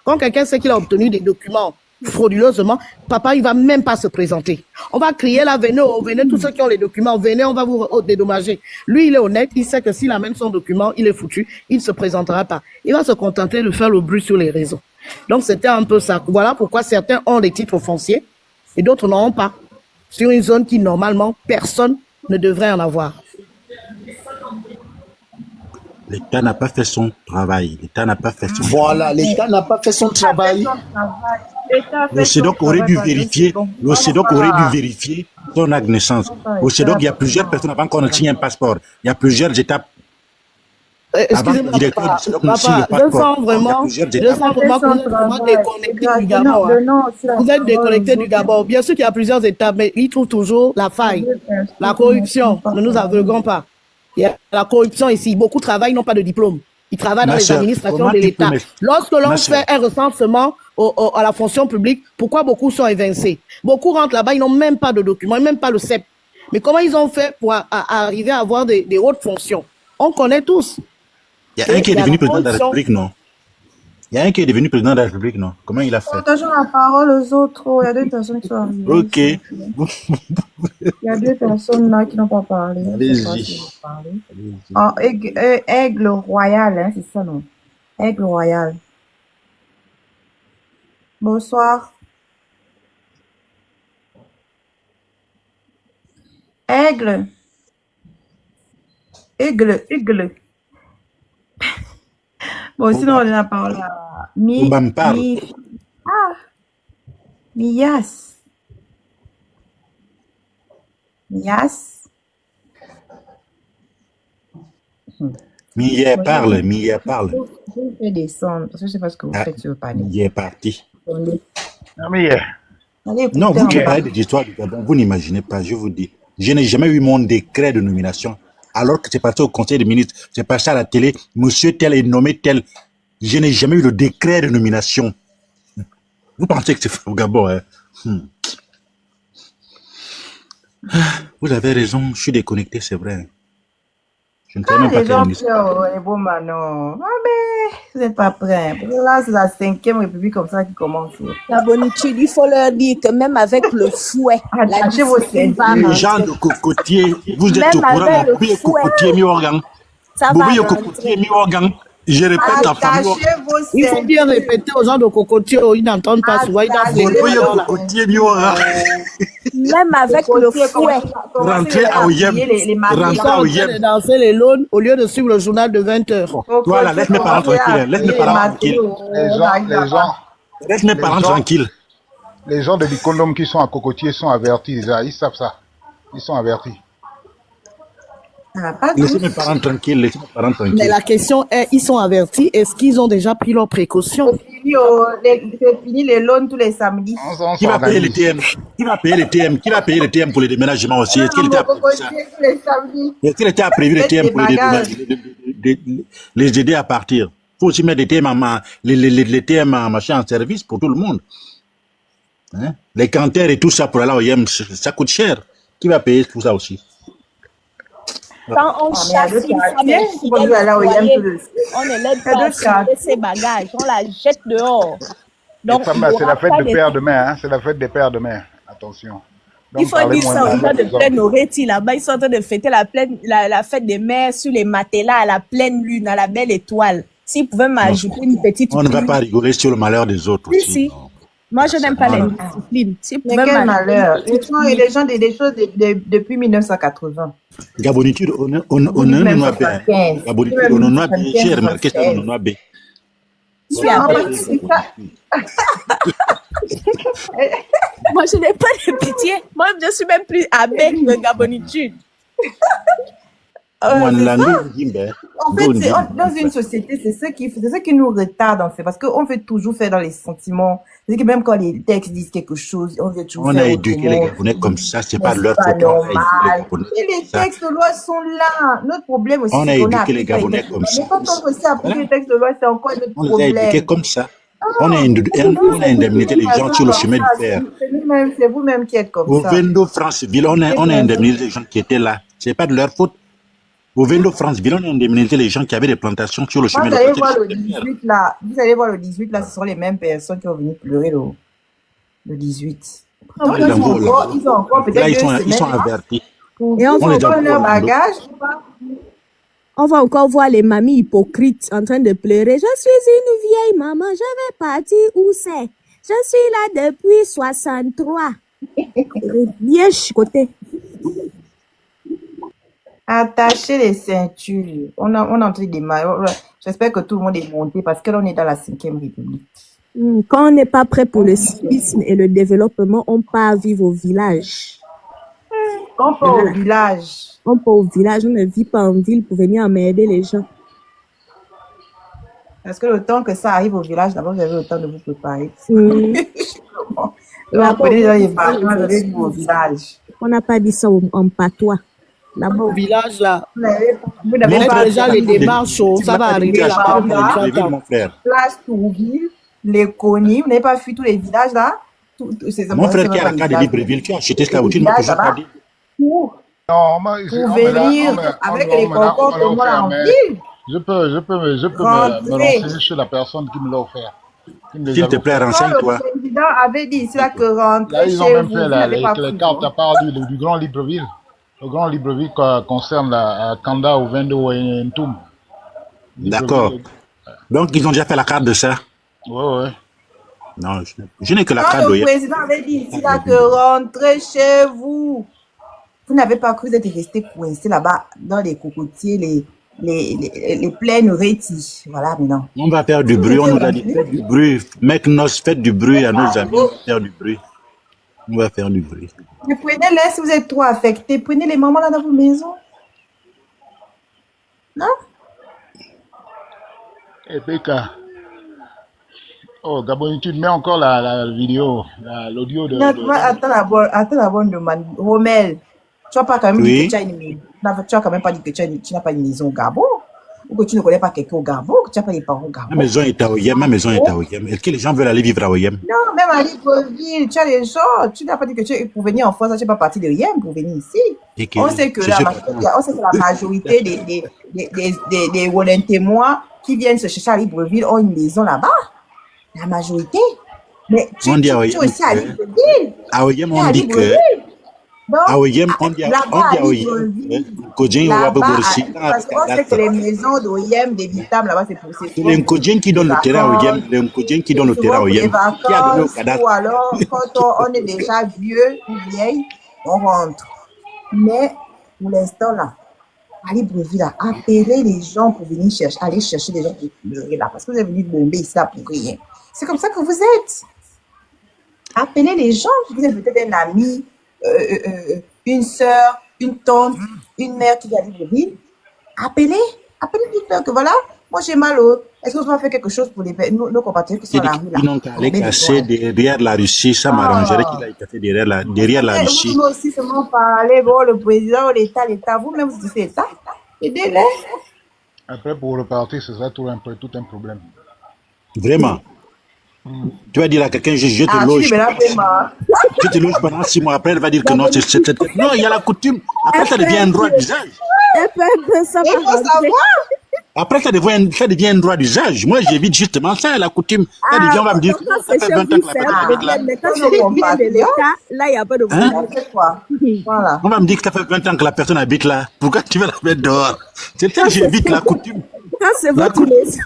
Quand quelqu'un sait qu'il a obtenu des documents frauduleusement, papa, il va même pas se présenter. On va crier là, venez, venez, tous ceux qui ont les documents, venez, on va vous dédommager. Lui, il est honnête, il sait que s'il amène son document, il est foutu, il ne se présentera pas. Il va se contenter de faire le bruit sur les réseaux. Donc, c'était un peu ça. Voilà pourquoi certains ont des titres fonciers et d'autres n'en ont pas. Sur une zone qui, normalement, personne ne devrait en avoir. L'État n'a pas fait son travail. L'État n'a pas fait son Voilà, l'État n'a pas fait son travail. Le CEDOC aurait dû vérifier. Le CEDOC aurait dû vérifier son acte de naissance. Au CEDOC, il y a plusieurs personnes avant qu'on ne signe un passeport. Il y a plusieurs étapes. Excusez-moi, papa, je sens vraiment que vous êtes vraiment déconnecté du Gabon. Vous êtes déconnecté du Gabon. Bien sûr qu'il y a plusieurs étapes, mais ils trouvent toujours la faille. La corruption, ne nous aveuglons pas. Il y a la corruption ici. Beaucoup travaillent, n'ont pas de diplôme. Ils travaillent dans les administrations de l'État. Lorsque l'on fait un recensement à la fonction publique, pourquoi beaucoup sont évincés? Beaucoup rentrent là-bas, ils n'ont même pas de documents, même pas le CEP. Mais comment ils ont fait pour arriver à avoir des hautes fonctions? On connaît tous. Il y a un qui est devenu président de la République, non? Il y a un qui est devenu président de la République, non? Comment il a fait? Partageons la parole aux autres. Oh, il y a deux personnes qui sont arrivées. Ok. Il y a deux personnes là qui n'ont pas parlé. Allez-y. Oh, Aigle Royal, hein, c'est ça, non? Aigle Royal. Bonsoir. Aigle. Aigle. Bon, sinon, on a la parole à Mias. Miya parle. Je vais descendre, parce que je ne sais pas ce que vous faites sur le panneau. Il est parti. Allez, Non, vous qui parlez de l'histoire du Gabon, vous n'imaginez pas, je vous dis. Je n'ai jamais eu mon décret de nomination. Alors que c'est passé au conseil des ministres, c'est passé à la télé, monsieur tel est nommé tel. Je n'ai jamais eu le décret de nomination. Vous pensez que c'est au Gabon, hein? Vous avez raison, je suis déconnecté, c'est vrai. Je ne sais même pas quel ministre. Non. Ah, mais vous n'êtes pas prêts. Là, c'est la 5e République comme ça qui commence. La bonitude, il faut leur dire que même avec le fouet, attachez vos les gens de cocotier, vous êtes au courant, vous pouvez cocotier mi-organ. Vous pouvez cocotier mi-organ. Je répète en famille. Il faut bien répéter aux gens de cocotier, ils n'entendent pas souvent. Même avec le fouet. Rentrer à Oyem. Rentrer à Oyem. Danser les lônes au lieu de suivre le journal de 20h. Toi là, laisse mes parents tranquilles. Laisse mes parents tranquilles. Laisse mes parents tranquilles. Les gens de l'Icondom qui sont à cocotier sont avertis déjà. Ils savent ça. Ils sont avertis. Laissez mes parents tranquilles, Mais la question est, ils sont avertis, est-ce qu'ils ont déjà pris leurs précautions? C'est fini les loans tous les samedis. Qui va payer les TM? Qui va payer les TM pour les déménagements aussi? Est-ce qu'il était à prévu les TM pour les aider à partir? Il faut aussi mettre les TM les TM machin en service pour tout le monde. Hein? Les canters et tout ça pour aller au IEM, ça coûte cher. Qui va payer tout ça aussi? Quand on chasse une femme fidèle au foyer, on ne l'aide pas à sortir ses bagages, on la jette dehors. Donc, c'est la fête des pères demain, hein? C'est la fête des pères demain. Attention. Donc, il faut dire ça aux gens de Plaine Oretti là-bas, ils sont en train de fêter la fête des mères sur les matelas à la pleine lune, à la belle étoile. S'ils pouvaient m'ajouter une petite. On ne va pas rigoler sur le malheur des autres aussi. Si. Moi, je n'aime pas les disciplines. Mais quel malheur. Les gens des choses depuis 1980. Gabonitude, on a bien. Gabonitude, on a bien. J'ai remarqué ça, on a bien. Moi, je n'ai pas de pitié. Moi, je suis même plus abbé que Gabonitude. En fait, dans une société, c'est ce qui nous retarde en fait, parce qu'on veut toujours faire dans les sentiments. C'est que même quand les textes disent quelque chose, on veut toujours faire. On a éduqué les Gabonais comme ça, c'est pas leur faute. Et les textes de loi sont là. Notre problème aussi, on a éduqué les Gabonais comme ça. Mais quand on veut appliquer les textes de loi, c'est encore notre problème. On les a éduqués comme ça. On a indemnisé les gens sur le chemin de fer. C'est vous-même qui êtes comme ça. Au Vendo, Franceville, on a indemnisé les gens qui étaient là. C'est pas de leur faute. Au Vendo France, Villon a indemnisé les gens qui avaient des plantations sur le chemin Vous de allez voir le 18 là. Vous allez voir le 18 là, ce sont les mêmes personnes qui vont venir pleurer le 18. Donc, ils ont encore peut-être là, ils sont avertis. Et on va encore leur bagage. On va encore voir les mamies hypocrites en train de pleurer. Je suis une vieille maman, je vais partir où c'est? Je suis là depuis 63. Bien chicoté. Attachez les ceintures. On est en train de démarrer. J'espère que tout le monde est monté parce que là, on est dans la 5e République. Quand on n'est pas prêt pour le civisme et le développement, on part vivre au village. On part au village. On part au village, on ne vit pas en ville pour venir emmerder les gens. Parce que le temps que ça arrive au village, d'abord, vous avez le temps de vous préparer. Là, vous prenez dans les vacances, vous allez vivre au village. On n'a pas dit ça en patois. Là-bas au village, là. Vous n'avez pas déjà les démarches, ça va arriver là-bas. Place Tourville, les Coni, vous n'avez pas fui tous les villages là. Mon frère qui a la carte de Libreville, qui a acheté cela, tu ne m'as toujours pas dit. Pour venir avec les comportements en ville. Je peux me lancer chez la personne qui me l'a offert. S'il te plaît, renseigne-toi. Le président avait dit cela que rentrer là, ils ont chez même vous, fait les cartes à part du Grand Libreville. Le Grand Libreville concerne la Kanda au Vendo et Ntoum. D'accord. Donc, ils ont déjà fait la carte de ça? Ouais. Non, je n'ai que la carte de... Le président avait dit ici là que rentrez chez vous. Vous n'avez pas cru d'être resté coincé là-bas dans les cocotiers, les plaines rétis. Voilà, maintenant. On va faire du bruit, on nous a dit faites du bruit. Faites du bruit à nos amis, faire du bruit. On va faire du bruit. Mais prenez-les si vous êtes trop affectés. Prenez les mamans là dans vos maisons. Non? Et Peka. Oh, Gabon, tu mets encore la vidéo, l'audio de... Attends d'abord, on demande. Romel, tu n'as pas quand même dit que tu as une maison. Tu n'as quand même pas dit que tu n'as pas une maison au Gabon. Ou que tu ne connais pas quelqu'un au Gabon, que tu n'as pas les parents au Gabon. Ma maison est à Oyem, Est-ce que les gens veulent aller vivre à Oyem? Non, même à Libreville, tu as les gens. Tu n'as pas dit que pour venir en France, tu n'es pas parti de Oyem pour venir ici. On sait que la majorité des Wallentémois qui viennent se chercher à Libreville ont une maison là-bas. La majorité. Mais tu es aussi à Libreville. À Oyem, on dit que... À Oyem, on dit à Oyem. Parce qu'on sait que les maisons d'Oyem, des Vitam, là-bas, c'est pour ces... les Nkodjen qui donnent le terrain à Oyem. Les Nkodjen qui donnent le terrain à Oyem. Ou alors, quand on est déjà vieux ou vieille, on rentre. Mais, pour l'instant, là, à Libreville, là, appelez les gens pour venir aller chercher des gens qui pleurer là. Parce que vous êtes venus bomber ici là pour rien. C'est comme ça que vous êtes. Appelez les gens. Vous êtes peut-être un ami, une soeur, une tante, une mère qui vient à Libreville. Appelez, dites-leur que voilà, moi j'ai mal au... Est-ce qu'on va faire quelque chose pour nos compatriotes qui sont à la rue là? Ils n'ont qu'à aller casser derrière la Russie, ça m'arrangerait qu'il aille casser derrière la Russie. Vous aussi seulement parler, bon, le président, l'État, vous-même vous dites l'État. Aidez-les. Après, pour repartir, ce sera tout un problème. Vraiment? Tu vas dire à quelqu'un, je te loge. Je te loge pendant 6 mois. Après, elle va dire que non, non, il y a la coutume. Après, ça devient un droit d'usage. Après, ça devient un droit d'usage. Moi, j'évite justement ça, la coutume. Ça devient, on va me dire que ça fait 20 ans que la personne est là. Mais quand c'est de l'État, là, il n'y a pas de problème. Voilà. On va me dire que ça fait 20 ans que la personne habite là. Pourquoi tu vas la mettre dehors? C'est ça que j'évite la coutume. Quand c'est votre maison.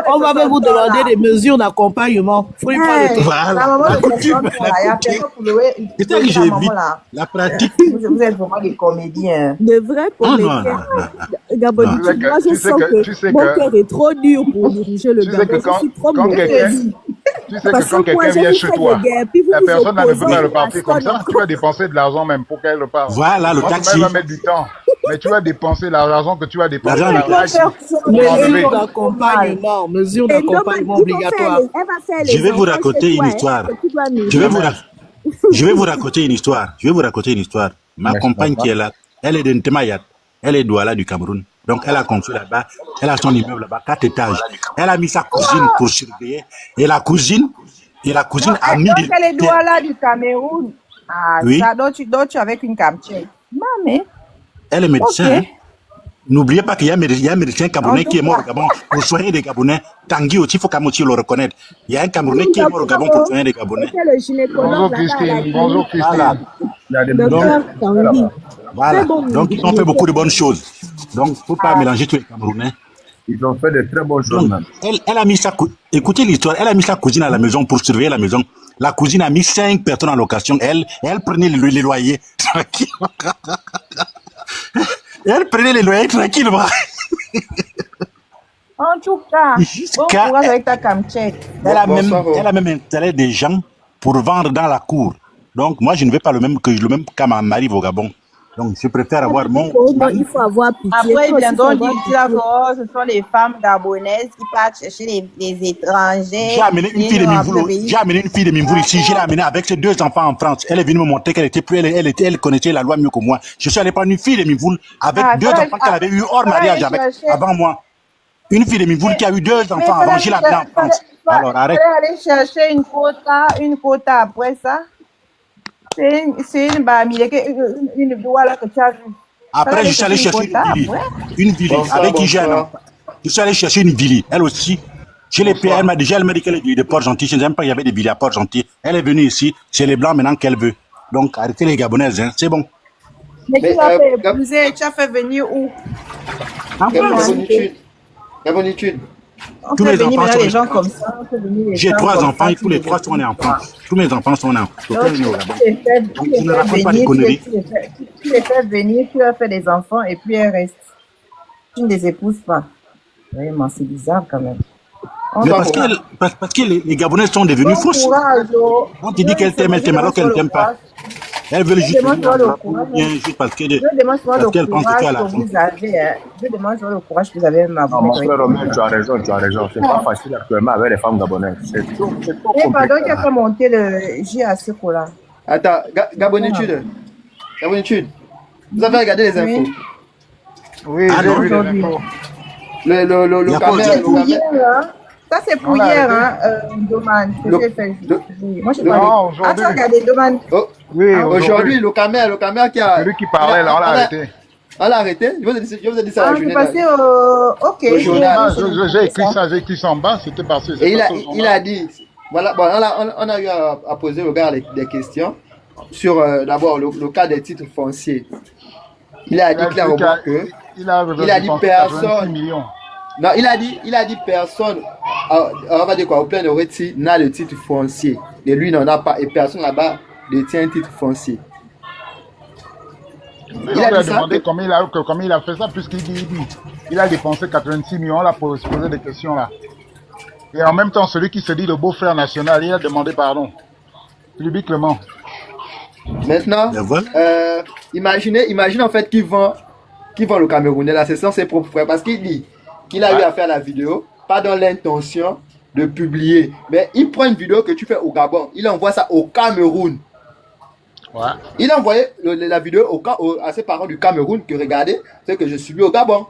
On va même vous demander des mesures d'accompagnement. Voilà. La coutume. C'est ça que j'évite. La pratique. Vous êtes vraiment des comédiens. De vrais comédiens. Gabon, moi je sens que mon cœur est trop dur pour diriger le Gabon. Je suis trop mauvais. Tu sais que quand quelqu'un vient chez toi, la personne ne veut pas repartir comme ça. Tu vas dépenser de l'argent même pour qu'elle reparte. Voilà, le taxi. Tu vas mettre du temps. Mais tu vas dépenser l'argent que tu vas dépenser. Mesure d'accompagnement obligatoire. Je vais vous raconter une histoire. Je vais vous raconter une histoire. Ma compagne qui est là, elle est de Ntemayat. Elle est Douala du Cameroun. Donc, elle a construit là-bas. Elle a son immeuble là-bas, 4 étages. Elle a mis sa cousine pour surveiller. Et la cousine a mis Elle est Douala du Cameroun. Ah, oui. Ça, donc tu avec une Kamtche. Mamé. Elle est médecin. Hein. N'oubliez pas qu'il y a un médecin camerounais qui est mort au Gabon pour soigner des Gabonais. Tanguy aussi, il faut qu'Amoti le reconnaisse. Il y a un Camerounais qui est mort au Gabon pour soigner des Gabonais. Le gynécologue Bonjour Christine. Voilà. Donc, ils ont fait beaucoup de bonnes choses. Donc, il ne faut pas mélanger tous les Camerounais. Ils ont fait de très bonnes choses, même. Elle a mis écoutez l'histoire, elle a mis sa cousine à la maison pour surveiller la maison. La cousine a mis 5 personnes en location. Elle prenait les loyers tranquillement. Elle prenait les loyers tranquillement. En tout cas, bon courage avec ta camchette. Elle a même installé des gens pour vendre dans la cour. Donc, moi, je ne veux pas le même cas m'arrive au Gabon. Donc, je préfère avoir mon... Il faut avoir pitié. Après, bien donc, ce sont les femmes gabonaises qui partent chercher les étrangers. J'ai amené une fille de Mimvoul ici. Je l'ai amenée avec ses 2 enfants en France. Elle est venue me montrer qu'elle était plus... Elle connaissait la loi mieux que moi. Je suis allé prendre une fille de Mimvoul avec 2 enfants qu'elle avait eu hors mariage avant moi. Une fille de Mimvoul qui a eu 2 enfants avant. Je l'ai amenée en France. Alors, arrête. Vous allez chercher une quota après ça. C'est une voilà que tu as vu. Après, je suis allé chercher une Vili avec qui j'ai un enfant. Je suis allé chercher une Vili. Elle aussi. Je l'ai payée. Elle m'a dit qu'elle est de Port-Gentil. Je n'aime pas qu'il y avait des Vili à Port-Gentil. Elle est venue ici. C'est les Blancs maintenant qu'elle veut. Donc, arrêtez les Gabonaises. Hein. C'est bon. Mais tu l'as fait épouser. Tu as fait venir où? En France. Gabonitude. On fait venir maintenant les gens comme ça. J'ai 3 enfants et tous les 3 sont nés en France. Tous mes enfants sont nés en France. Donc, je ne raconte pas des conneries. Tu les fais venir, tu leur fais des enfants et puis elles restent. Tu ne les épouses pas. Vraiment, c'est bizarre quand même. Mais parce que les Gabonais sont devenus fausses. On te dit qu'elle t'aime alors qu'elle ne t'aime pas. Elle veut juste parce qu'elle pense que tu as l'argent. Je demande sur le courage que vous avez. Mon frère Romain, tu as raison. C'est pas facile actuellement avec les femmes gabonaises. C'est trop compliqué. Pardon, qui a fait monter le J à ce coup-là. Attends, Gabonitude. Vous avez regardé les infos? Oui, j'ai vu les infos. Le caméra. Ça, c'est pour hier, hein, Doman. Moi, je sais pas. Ah, tu as regardé Doman? Oui, aujourd'hui, le caméra qui a... Celui qui parlait, là, on l'a arrêté. On l'a arrêté? Je vous ai dit ça à la journée. Ok. J'ai écrit ça en bas, c'était passé. Et il a dit... Voilà, bon, on a eu à poser au gars des questions sur, d'abord, le cas des titres fonciers. Il a dit clairement que... Il a dit personne... Non, il a dit personne, on va dire quoi, au plein de Reti n'a le titre foncier. Et lui n'en a pas, et personne là-bas détient un titre foncier. Il a demandé comment il a fait ça, puisqu'il dit il a dépensé 86 millions là pour se poser des questions là. Et en même temps, celui qui se dit le beau-frère national, il a demandé pardon. Publiquement. Maintenant, imaginez en fait qui vend le Camerounais là, c'est sans ses propres frères, parce qu'il dit qu'il a eu à faire la vidéo, pas dans l'intention de publier, mais il prend une vidéo que tu fais au Gabon, il envoie ça au Cameroun. Ouais. Il a envoyé la vidéo à ses parents du Cameroun que regardez, c'est que je suis au Gabon.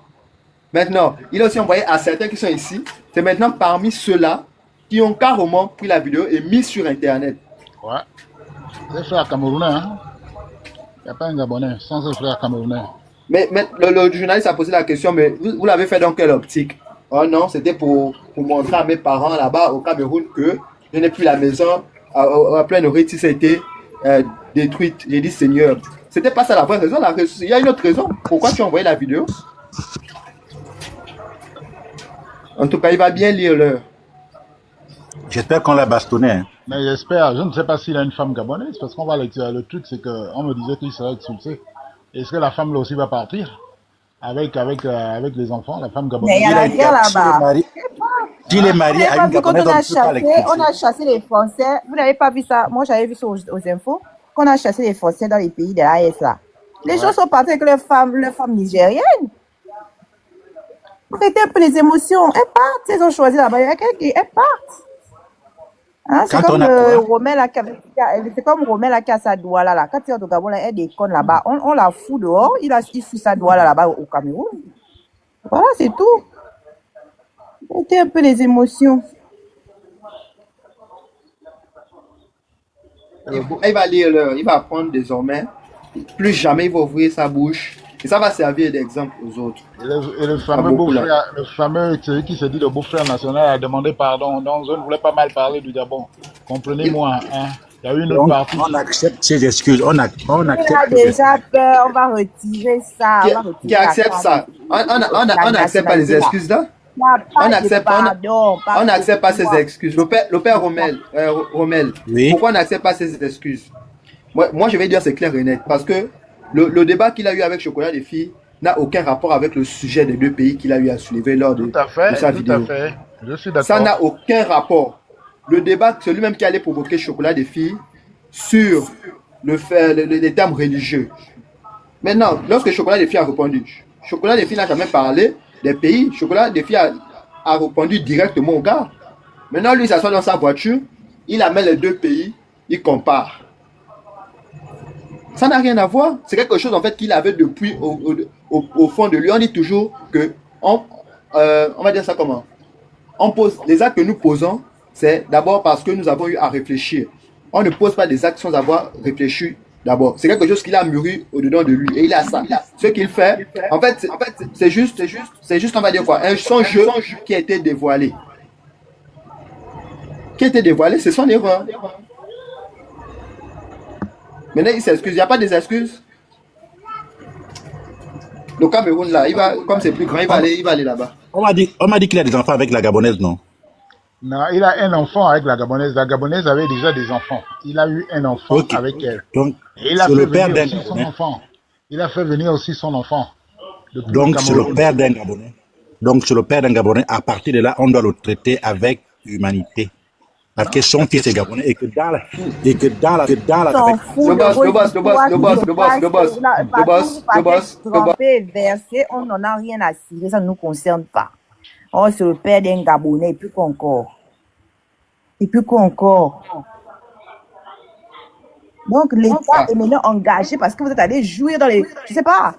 Maintenant, il a aussi envoyé à certains qui sont ici. C'est maintenant parmi ceux-là qui ont carrément pris la vidéo et mis sur Internet. Ouais. C'est frère camerounais, hein. Il n'y a pas un Gabonais sans un frère camerounais. Mais le journaliste a posé la question, mais vous l'avez fait dans quelle optique? Oh non, c'était pour montrer à mes parents là-bas au Cameroun que je n'ai plus la maison. À plein de Reti, c'était détruite. J'ai dit, Seigneur, c'était pas ça la vraie raison. Il y a une autre raison. Pourquoi tu as envoyé la vidéo? En tout cas, il va bien lire l'heure. J'espère qu'on l'a bastonné. Hein. Mais j'espère, je ne sais pas s'il a une femme gabonaise, parce qu'on va le truc, c'est qu'on me disait qu'il serait expulsé. Est-ce que la femme là aussi va partir avec les enfants, la femme gabonaise? Mais il y a la guerre là-bas. Il est marié à une gabonaise, on a chassé les Français. Vous n'avez pas vu ça? Moi, j'avais vu ça aux infos. Qu'on a chassé les Français dans les pays de l'AS là. Les gens sont partis avec leurs femmes nigériennes. C'était un peu les émotions. Elles partent. Ils ont choisi là-bas. Elles partent. Hein, c'est comme Romain là, qui a sa douala là. Quand il est au Gabon, elle déconne là-bas. On la fout dehors. Il fout sa douala là-bas au Cameroun. Voilà, c'est tout. C'était un peu les émotions. Il va lire l'heure. Il va apprendre désormais. Plus jamais il va ouvrir sa bouche Et ça va servir d'exemple aux autres. Et le fameux beau-frère, celui qui se dit le beau-frère national a demandé pardon. Donc, je ne voulais pas mal parler du Gabon. Comprenez-moi, hein. Il y a eu une autre partie. On accepte ses excuses. On accepte. Il a déjà peur, on va retirer ça. Qui accepte ça? On n'accepte pas les excuses là? On n'accepte pas ces excuses. Le père Rommel, oui. Pourquoi on n'accepte pas ces excuses? Moi, je vais dire c'est clair et net. Parce que le débat qu'il a eu avec Chocolat des filles n'a aucun rapport avec le sujet des deux pays qu'il a eu à soulever lors de sa vidéo. Tout à fait. Je suis d'accord. Ça n'a aucun rapport. Le débat, c'est lui-même qui allait provoquer Chocolat des filles sur les termes religieux. Maintenant, lorsque Chocolat des filles a répondu, Chocolat des filles n'a jamais parlé des pays. Chocolat des filles a répondu directement au gars. Maintenant, lui, il s'assoit dans sa voiture, il amène les deux pays, il compare. Ça n'a rien à voir. C'est quelque chose en fait qu'il avait depuis au fond de lui. On dit toujours que on va dire ça comment? On pose les actes que nous posons, c'est d'abord parce que nous avons eu à réfléchir. On ne pose pas des actes sans avoir réfléchi d'abord. C'est quelque chose qu'il a mûri au-dedans de lui et il a ça. Ce qu'il fait, en fait, c'est juste, on va dire quoi? Son jeu qui a été dévoilé. Qui a été dévoilé, c'est son erreur. Maintenant, il s'excuse. Il n'y a pas des excuses. Le Cameroun, là, il va, comme c'est plus grand, il va aller là-bas. On m'a dit qu'il a des enfants avec la Gabonaise, non? Non, il a un enfant avec la Gabonaise. La Gabonaise avait déjà des enfants. Il a eu un enfant avec elle. Donc, et il a fait venir aussi son enfant. Il a fait venir aussi son enfant. Donc, c'est le père d'un Gabonais. Donc, c'est le père d'un Gabonais. À partir de là, on doit le traiter avec humanité. Parce que son fils est Gabonais et que dans la verset, on n'en a rien à cirer, ça ne nous concerne pas. Oh, c'est le père d'un Gabonais, et puis qu'encore. Donc, l'État est maintenant engagé parce que vous êtes allé jouir dans les... Je sais pas.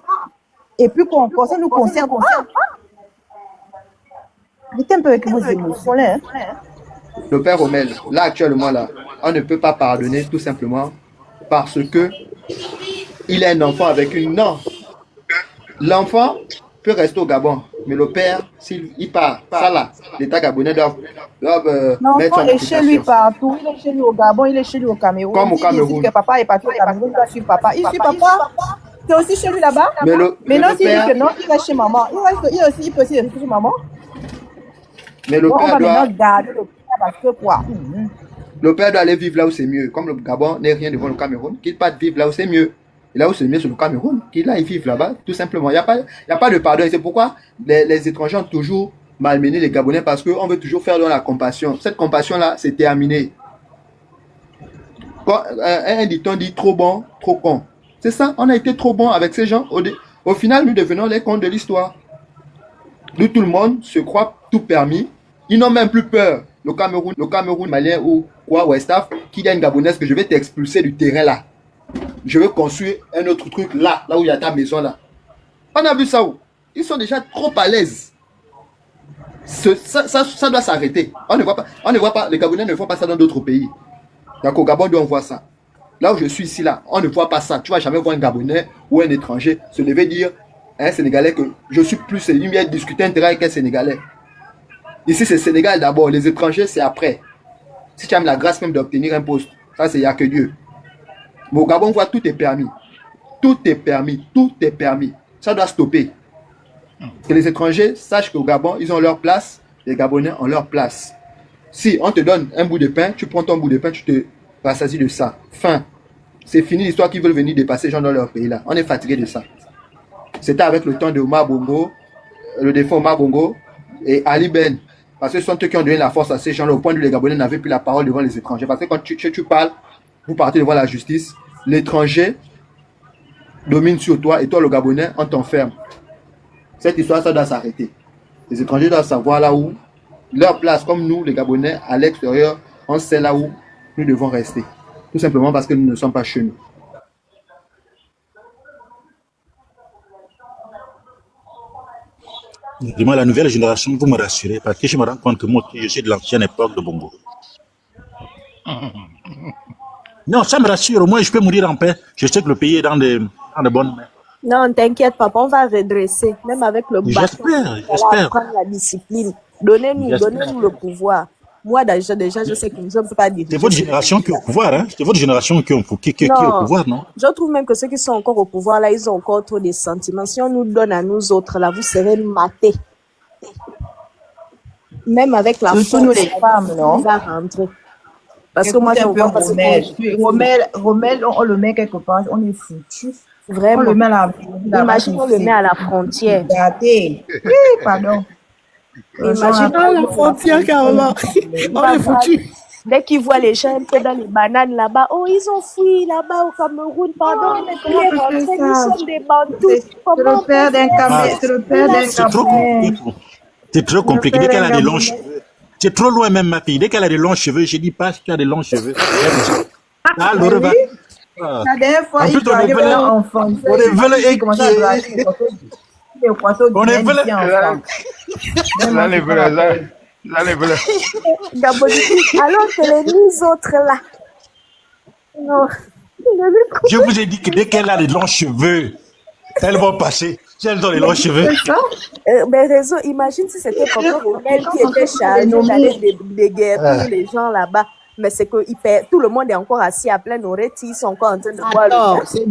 Et puis qu'encore, ça nous concerne pas. Arrêtez un peu avec vos émotions, là. Le père Rommel, là actuellement, là, on ne peut pas pardonner tout simplement parce que il a un enfant avec une... Non. L'enfant peut rester au Gabon, mais le père, s'il part, ça là, l'État gabonais doit mettre son il est chez lui partout, il est chez lui au Gabon, il est chez lui au Cameroun. Comme au Cameroun. Que papa est parti au Cameroun, il doit suivre papa. Il suit papa. C'est aussi chez lui là-bas. Mais non, s'il dit que non, il reste chez maman. Il peut aussi rester chez maman. Mais le père doit... garder le père parce que quoi? Le père doit aller vivre là où c'est mieux. Comme le Gabon n'est rien devant le Cameroun, qu'il parte vivre là où c'est mieux. Et là où c'est mieux, c'est le Cameroun. Qu'il aille vivre là-bas, tout simplement. Il n'y a pas de pardon. Et c'est pourquoi les étrangers ont toujours malmené les Gabonais parce qu'on veut toujours faire dans la compassion. Cette compassion-là, c'est terminé. Quand un dicton dit trop bon, trop con. C'est ça, on a été trop bon avec ces gens. Au final, nous devenons les cons de l'histoire. Nous, tout le monde se croit tout permis. Ils n'ont même plus peur. Le Cameroun malien ou quoi, West Af, qui a une Gabonaise que je vais t'expulser du terrain là. Je veux construire un autre truc là où il y a ta maison là. On a vu ça où? Ils sont déjà trop à l'aise. Ça doit s'arrêter. On ne voit pas, les Gabonais ne font pas ça dans d'autres pays. Donc au Gabon, on voit ça. Là où je suis ici là, on ne voit pas ça. Tu vas jamais voir un Gabonais ou un étranger se lever dire un Sénégalais que je suis plus, il vient discuter un terrain avec un Sénégalais. Ici c'est Sénégal d'abord, les étrangers c'est après. Si tu as la grâce même d'obtenir un poste, ça c'est il n'y a que Dieu. Mais au Gabon, on voit tout est permis. Tout est permis. Tout est permis. Ça doit stopper. Que les étrangers sachent qu'au Gabon, ils ont leur place. Les Gabonais ont leur place. Si on te donne un bout de pain, tu prends ton bout de pain, tu te rassasies de ça. Fin. C'est fini l'histoire qu'ils veulent venir dépasser les gens dans leur pays là. On est fatigué de ça. C'était avec le temps de Omar Bongo, le défunt Omar Bongo et Ali Ben. Parce que ce sont eux qui ont donné la force à ces gens-là au point où les Gabonais n'avaient plus la parole devant les étrangers. Parce que quand tu parles, vous partez devant la justice, l'étranger domine sur toi et toi, le Gabonais, on t'enferme. Cette histoire, ça doit s'arrêter. Les étrangers doivent savoir là où leur place, comme nous, les Gabonais, à l'extérieur, on sait là où nous devons rester. Tout simplement parce que nous ne sommes pas chez nous. Dis-moi, la nouvelle génération, vous me rassurez, parce que je me rends compte que moi, je suis de l'ancienne époque de Bongo. Non, ça me rassure. Au moins, je peux mourir en paix. Je sais que le pays est dans de bonnes mains. Non, t'inquiète, papa, on va redresser. Même avec le bâton, J'espère. prendre la discipline. Donnez-nous le pouvoir. Moi, déjà, je sais que je ne peux pas diriger. C'est votre génération qui est au pouvoir, hein? C'est votre génération qui est au pouvoir, non? Je trouve même que ceux qui sont encore au pouvoir, là, ils ont encore trop de sentiments. Si on nous donne à nous autres, là, vous serez matés. Même avec la force, nous les femmes, non? On va rentrer. Parce que moi, je vois pas Rommel, on le met quelque part, on est foutu. Vraiment. On le met à la Imagine, on le met à la frontière. Oui, pardon. Imagine à la frontière, carrément. On est foutu. Dès qu'ils voient les gens un peu dans les bananes là-bas, oh, ils ont fui là-bas au Cameroun, pardon, mais comment on peut faire ça? Ils sont des bantous. C'est le père d'un Camerounais. C'est trop compliqué. Dès qu'elle a des longs cheveux, c'est trop loin même, ma fille. Dès qu'elle a des longs cheveux, je dis pas si tu as des longs cheveux. La dernière fois, il doit avoir un enfant. On est venu et on est venu. Alors que les nous autres là. Non. Je vous ai dit que dès qu'elle a des longs cheveux, elles vont passer. Si elles ont les longs cheveux. Mais raison, imagine si c'était Papa Rommel qui était chargé d'aller déguerpir les gens là-bas. Mais c'est que tout le monde est encore assis à plein oreille, ils sont encore en train de boire. Alors, c'est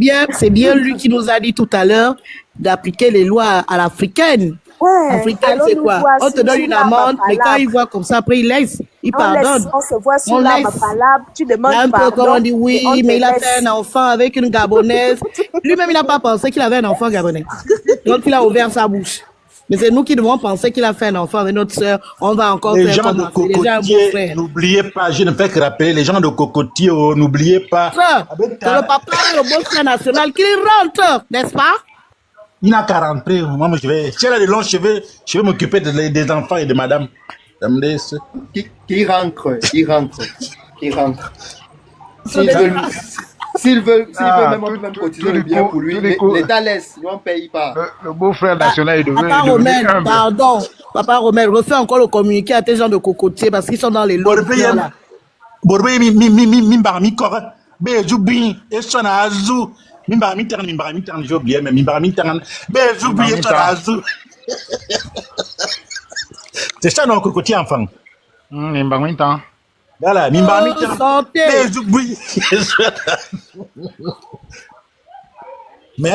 bien lui qui nous a dit tout à l'heure d'appliquer les lois à l'africaine. Ouais, africaine, c'est quoi? On te donne une amende, mais quand il voit comme ça, après il laisse, il pardonne. On se voit sur la palabre, tu demandes pardon. Un peu comme on dit oui, mais il a laisse. fait un enfant avec une Gabonaise. Lui-même, il n'a pas pensé qu'il avait un enfant gabonais. Donc il a ouvert sa bouche. Mais c'est nous qui devons penser qu'il a fait un enfant avec notre soeur. On va encore les faire gens de Cocotier, n'oubliez pas, je ne fais que rappeler, les gens de Cocotier, n'oubliez pas. C'est le papa, le beau frère national qui rentre, n'est-ce pas? Il n'a qu'à rentrer. Moi, si elle a des longs cheveux, je vais m'occuper des enfants et de madame. Qui rentre. S'ils veulent même cotiser le bien pour lui, l'État laisse, lui on ne paye pas. Le beau-frère national est devenu Papa Rommel, pardon. Papa Rommel, refais encore le communiqué à tes gens de Cocotier parce qu'ils sont dans les lots. J'ai oublié, mais c'est ça, non, Cocotier, enfant. Voilà, mais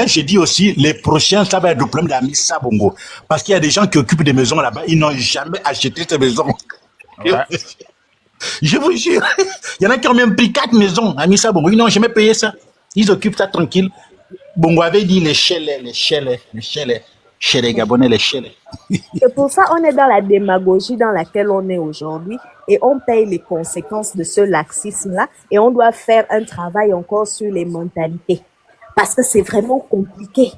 j'ai dit aussi, les prochains, ça va être le problème d'Amissa Bongo. Parce qu'il y a des gens qui occupent des maisons là-bas, ils n'ont jamais acheté ces maisons. Ouais. Je vous jure, il y en a qui ont même pris 4 maisons à Amissa Bongo, ils n'ont jamais payé ça. Ils occupent ça tranquille. Bongo avait dit les chez les Gabonais, les chelets. C'est pour ça qu'on est dans la démagogie dans laquelle on est aujourd'hui et on paye les conséquences de ce laxisme-là et on doit faire un travail encore sur les mentalités parce que c'est vraiment compliqué.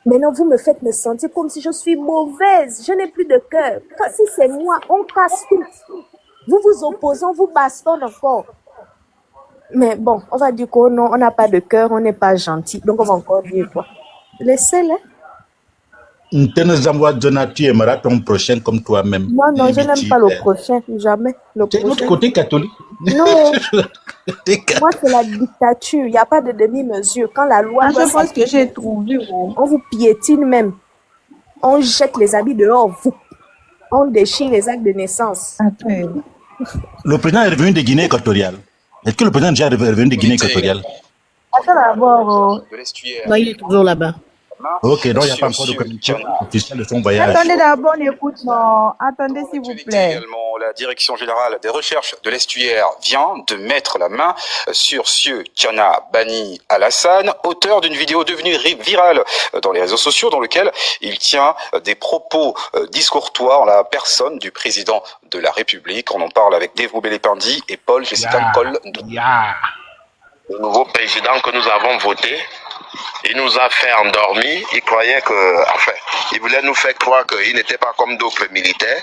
Maintenant, vous me faites me sentir comme si je suis mauvaise, je n'ai plus de cœur. Si c'est moi, on casse tout. Vous vous opposez, on vous bastonne encore. Mais bon, on va dire qu'on n'a pas de cœur, on n'est pas gentil. Donc, on va encore dire quoi? Laissez-les. Tu aimeras ton prochain comme toi-même. Moi, non, je n'aime pas le prochain, jamais. Tu es de l'autre côté catholique. Non. Moi, c'est la dictature. Il n'y a pas de demi-mesure. Quand la loi. Je pense que j'ai trouvé. On vous piétine même. On jette les habits dehors. On déchire les actes de naissance. Le président est revenu de Guinée équatoriale. Est-ce que le président est déjà revenu de Guinée équatoriale? Attends d'abord. Non, il est toujours là-bas. Ok, donc il n'y a pas encore de communication officielle de son voyage. Attendez d'abord, on écoute, non. Attendez, s'il vous plaît. Également, la Direction générale des recherches de l'estuaire vient de mettre la main sur Sieux Tiana Bani Alassane, auteur d'une vidéo devenue virale dans les réseaux sociaux, dans lequel il tient des propos discourtois en la personne du président de la République. On en parle avec Dave Roubé-Lependi et Paul Jessica Cole. Le nouveau président que nous avons voté, il nous a fait endormir. Il croyait que, enfin, il voulait nous faire croire qu'il n'était pas comme d'autres militaires.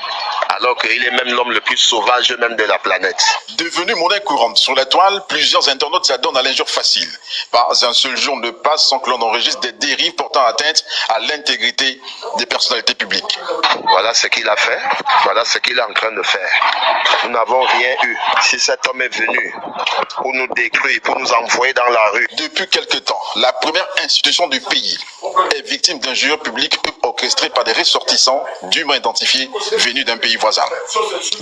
alors qu'il est même l'homme le plus sauvage même de la planète. Devenu monnaie courante sur la toile, plusieurs internautes s'adonnent à l'injure facile. Pas un seul jour ne passe sans que l'on enregistre des dérives portant atteinte à l'intégrité des personnalités publiques. Voilà ce qu'il a fait, voilà ce qu'il est en train de faire. Nous n'avons rien eu. Si cet homme est venu pour nous détruire, pour nous envoyer dans la rue. Depuis quelque temps, la première institution du pays est victime d'injures publiques orchestrées par des ressortissants dûment identifiés venus d'un pays voisin.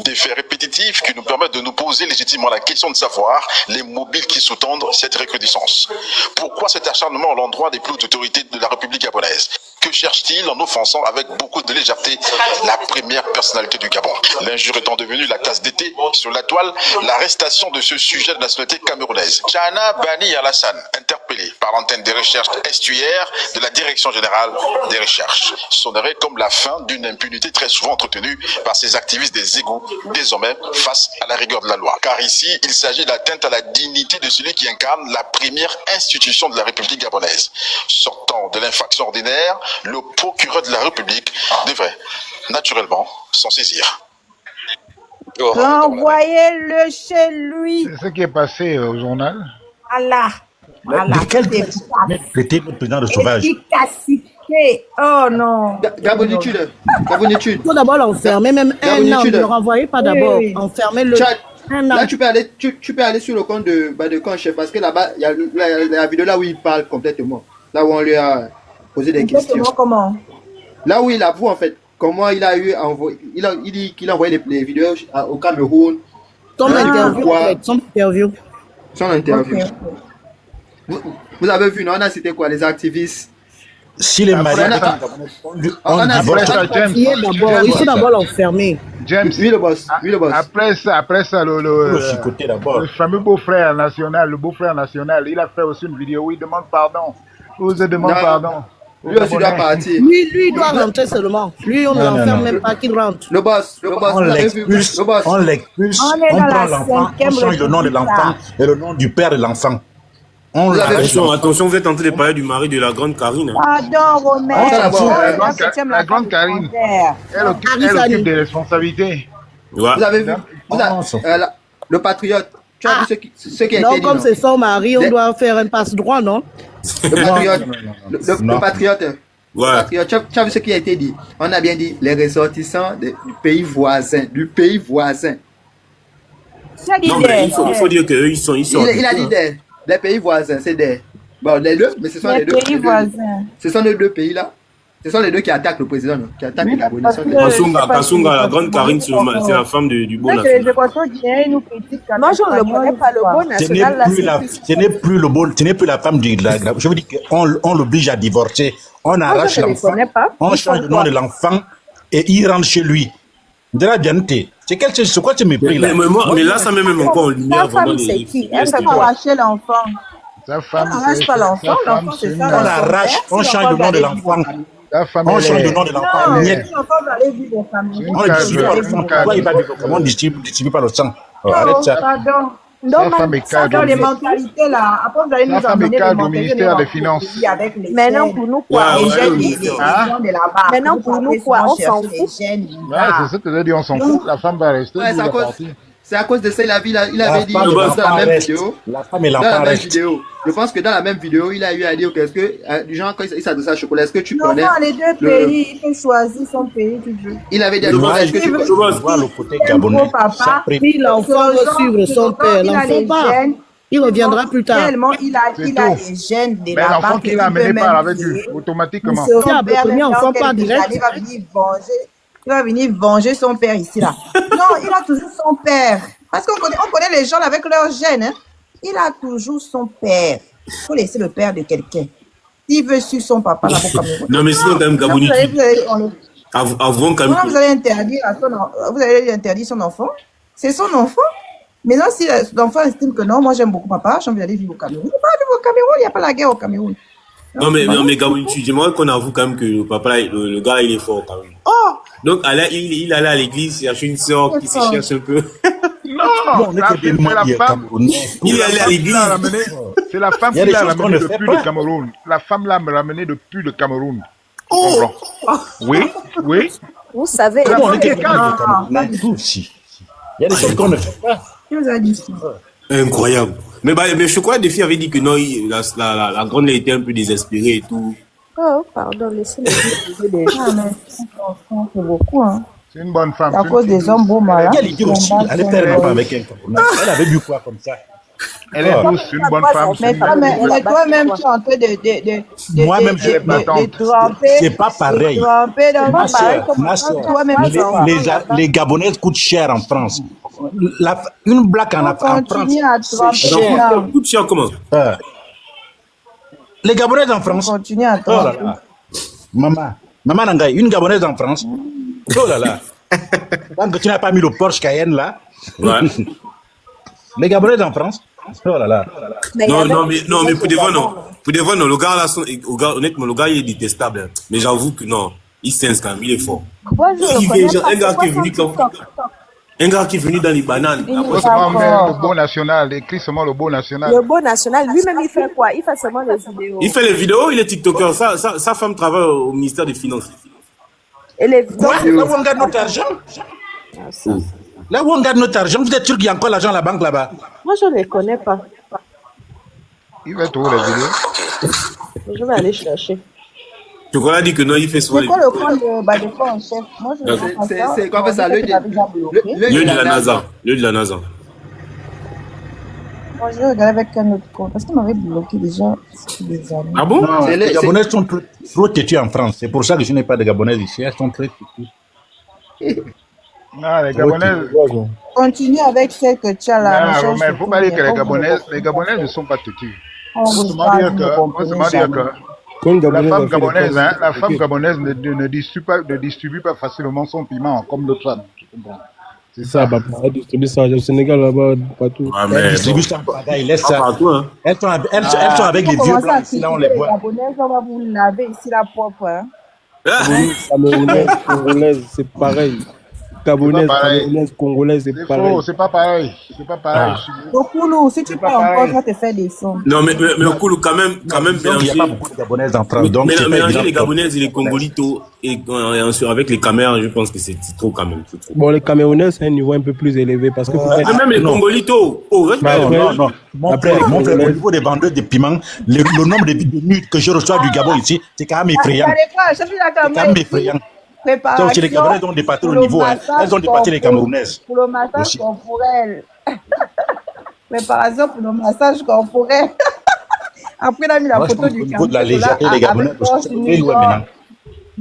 Des faits répétitifs qui nous permettent de nous poser légitimement la question de savoir les mobiles qui sous-tendent cette recrudescence. Pourquoi cet acharnement à l'endroit des plus hautes autorités de la République gabonaise? Que cherche-t-il en offensant avec beaucoup de légèreté la première personnalité du Gabon? L'injure étant devenue la tasse d'été sur la toile, l'arrestation de ce sujet de nationalité camerounaise. Tchana Bani Alassane, interpellé par l'antenne des recherches estuaires de la Direction générale des recherches, sonnerait comme la fin d'une impunité très souvent entretenue par ces activistes des égouts, désormais face à la rigueur de la loi. Car ici, il s'agit d'atteinte à la dignité de celui qui incarne la première institution de la République gabonaise. Sortant de l'infraction ordinaire, le procureur de la République devrait naturellement s'en saisir. Renvoyez-le chez lui. C'est ce qui est passé au journal. Allah. De quel traité notre président de sauvage? Efficacité. Oh non. Gabonitude. Il faut d'abord l'enfermer, même un an. Ne le renvoyez pas d'abord. Enfermez-le. Là, tu peux aller sur le compte de Conchef parce que là-bas, il y a la vidéo là où il parle complètement. Là où on lui a posé des questions. Comment? Là où il avoue en fait comment il a eu envoyé, il dit qu'il a envoyé les vidéos au Cameroun. Son interview. Okay. Vous avez vu, non? On a cité quoi? Les activistes. Si les mariés, on divorce. Il faut d'abord l'enfermer. James, oui, le boss. Après ça, le fameux beau-frère national, il a fait aussi une vidéo où il demande pardon. Vous demande pardon. Lui aussi doit partir. Lui, il doit rentrer seulement. Lui, on ne l'enferme même pas qu'il rentre. Le boss, on l'expulse, on prend l'enfant, on change le nom de l'enfant et le nom du père de l'enfant. Attention, vous êtes en train de parler du mari de la grande Karine. Pardon, Romain. La grande Karine, elle occupe des responsabilités. Ouais. Vous avez vu le patriote. Tu as vu ce qui a été dit, comme c'est son mari, on doit faire un passe-droit, non? Le patriote. Ouais. Tu as vu ce qui a été dit? On a bien dit les ressortissants du pays voisin. Non, mais il faut dire qu'eux, ils sont. Il a dit les pays voisins, c'est des. Bon, les deux, mais ce sont les deux. Pays voisins. Ce sont les deux pays là. Ce sont les deux qui attaquent le président, non? Qui attaquent les Gabonais. Kassunga, la grande Karine, c'est la femme du beau national. Moi, je ne le connais pas, le beau national. Ce n'est plus la femme du. Je veux dire qu'on l'oblige à divorcer. On arrache l'enfant. On change le nom de l'enfant et il rentre chez lui. De la bienté. C'est quoi ce mépris là? Mais là, ça met même encore en lumière. Sa femme, c'est qui? Elle peut arracher l'enfant. Sa femme, on n'arrache pas l'enfant. L'enfant, c'est ça. On l'arrache, on change le nom de l'enfant. On change le nom de l'enfant. On ne distribue pas le sang. Arrête ça. Donc, dans les mentalités là, après vous allez nous emmener les ministère des Finances. Maintenant pour nous quoi, les jeunes de là-bas. Maintenant pour nous quoi, on s'en fout. Ouais, c'est ça que je veux dire, on s'en fout. La femme va rester. C'est à cause de ça, il avait dit dans la même vidéo. La femme et l'enfant restent. Je pense que dans la même vidéo, il a eu à dire qu'est-ce que, du genre, quand il s'adresse à chocolat, est-ce que tu connais? Non, les deux pays, il peut choisir son pays, tu veux. Il avait dit à chocolat, est-ce que tu connais? Je vois le côté gabonais. Si l'enfant veut suivre son père, l'enfant part. Il reviendra plus tard. Tellement il a des gènes de la banque. L'enfant qu'il a amené part avec lui, automatiquement. Si le premier enfant part direct. Il va venir venger. Il va venir venger son père ici, là. Non, il a toujours son père. Parce qu'on connaît les gens avec leurs gènes. Hein. Il a toujours son père. Il faut laisser le père de quelqu'un. S'il veut suivre son papa, là, pour Cameroun. Non, mais sinon, quand même, Gabonite. Avouons quand même. Vous allez interdire son enfant. C'est son enfant. Mais non, si l'enfant estime que non, moi j'aime beaucoup papa, j'ai envie d'aller vivre au Cameroun. Il ne peut pas vivre au Cameroun, il n'y a pas la guerre au Cameroun. Non, mais Gabonite, j'aimerais qu'on avoue quand même que le papa, le gars, il est fort quand même. Oh! Donc, il allait à l'église, chercher une sœur qui se cherche un peu. Non, il est allé à l'église. C'est la femme qui l'a ramené depuis le Cameroun. La femme l'a ramené depuis le Cameroun. Oh! Oui. Vous savez... Comment on est capable de tout aussi. Il y a des choses qu'on ne fait pas. Qui vous a dit ça? Incroyable. Mais je crois que Défi avait dit que non, la grande était un peu désespérée et tout. Oh, pardon, laissez-moi dire. Ah, mais c'est beaucoup, hein. C'est une bonne femme. C'est à cause des hommes beaux malades. Elle était aussi, elle était même pas avec un Camerounais. Elle avait bu quoi comme ça? Elle est douce, une bonne femme. Mais toi-même, tu es en train de moi-même, je suis tremper. C'est pas pareil. Ma soeur, les Gabonaises coûtent cher en France. Une blague en France, c'est cher. Coûte cher comment? Les Gabonaises en France. Continue à tremper. Oh là là. Maman Nangaï, une Gabonaise en France. Oh là là. Tant que tu n'as pas mis le Porsche Cayenne là. Ouais. Les Gabonaises en France. Oh là là. Non, mais pour des fois, non. Pour des fois, non. Le gars là, honnêtement, le gars il est détestable. Mais j'avoue que non. Il s'inscrit, il est fort. Un gars qui est venu Un gars qui est venu dans les bananes. Le beau national, écrit seulement le beau national. Le beau national, lui-même, il fait quoi? Il fait seulement les vidéos. Il fait les vidéos, il est TikToker. Sa femme travaille au ministère des Finances. Et les vidéos. Là où on garde notre argent. Là où on garde notre argent, vous êtes sûr qu'il y a encore l'argent à la banque là-bas? Moi, je ne les connais pas. Il va trouver les vidéos. Je vais aller chercher. Chocolat dit que non, il fait souvent. C'est quoi le compte de quoi en chef? Moi, je ne sais pas ça. C'est quoi ça? L'œil de la NASA. L'œil de la NASA. Moi, je vais regarder avec un autre compte. Parce qu'il m'avait bloqué déjà des années. Ah bon? Non, les Gabonaises sont trop têtues en France. C'est pour ça que je n'ai pas de Gabonaises ici. Elles sont très têtues. Non, les Gabonaises. Continue avec celle que tu as là. Non, mais il ne faut pas dire que les Gabonaises ne sont pas têtues. Il faut seulement dire que la femme gabonaise ne distribue pas facilement son piment comme l'autre femme. C'est ça, elle distribue ça au Sénégal, là-bas, partout. Elle distribue ça, il laisse ça. Elles sont avec les vieux blancs, ici, là on les voit. Les Gabonaises, on va vous laver ici la propre. Hein. Congolaise, c'est pareil. Gabonaise, congolaise, c'est pareil. C'est pas pareil. C'est pas pareil. Okulu, si tu peux encore, je vais te faire des sons. Non, mais Okulu, quand même il n'y a pas beaucoup de Gabonaises en France. Donc mélanger les Gabonaises et les Congolitos et avec les Camerounais, je pense que c'est trop quand même. Bon, les Camerounais, c'est un niveau un peu plus élevé parce que. Même les Congolitos. Non. Au niveau des vendeurs de piments, le nombre de minutes que je reçois du Gabon ici, c'est quand même effrayant. C'est quand même effrayant. Donc, les Gabonaises ont dépassé le niveau, elles ont dépassé les Camerounaises. Pour le massage corporel. Préparation pour le massage corporel. Après, on a mis la photo du niveau de la légèreté des Gabonaises, c'est très loin maintenant.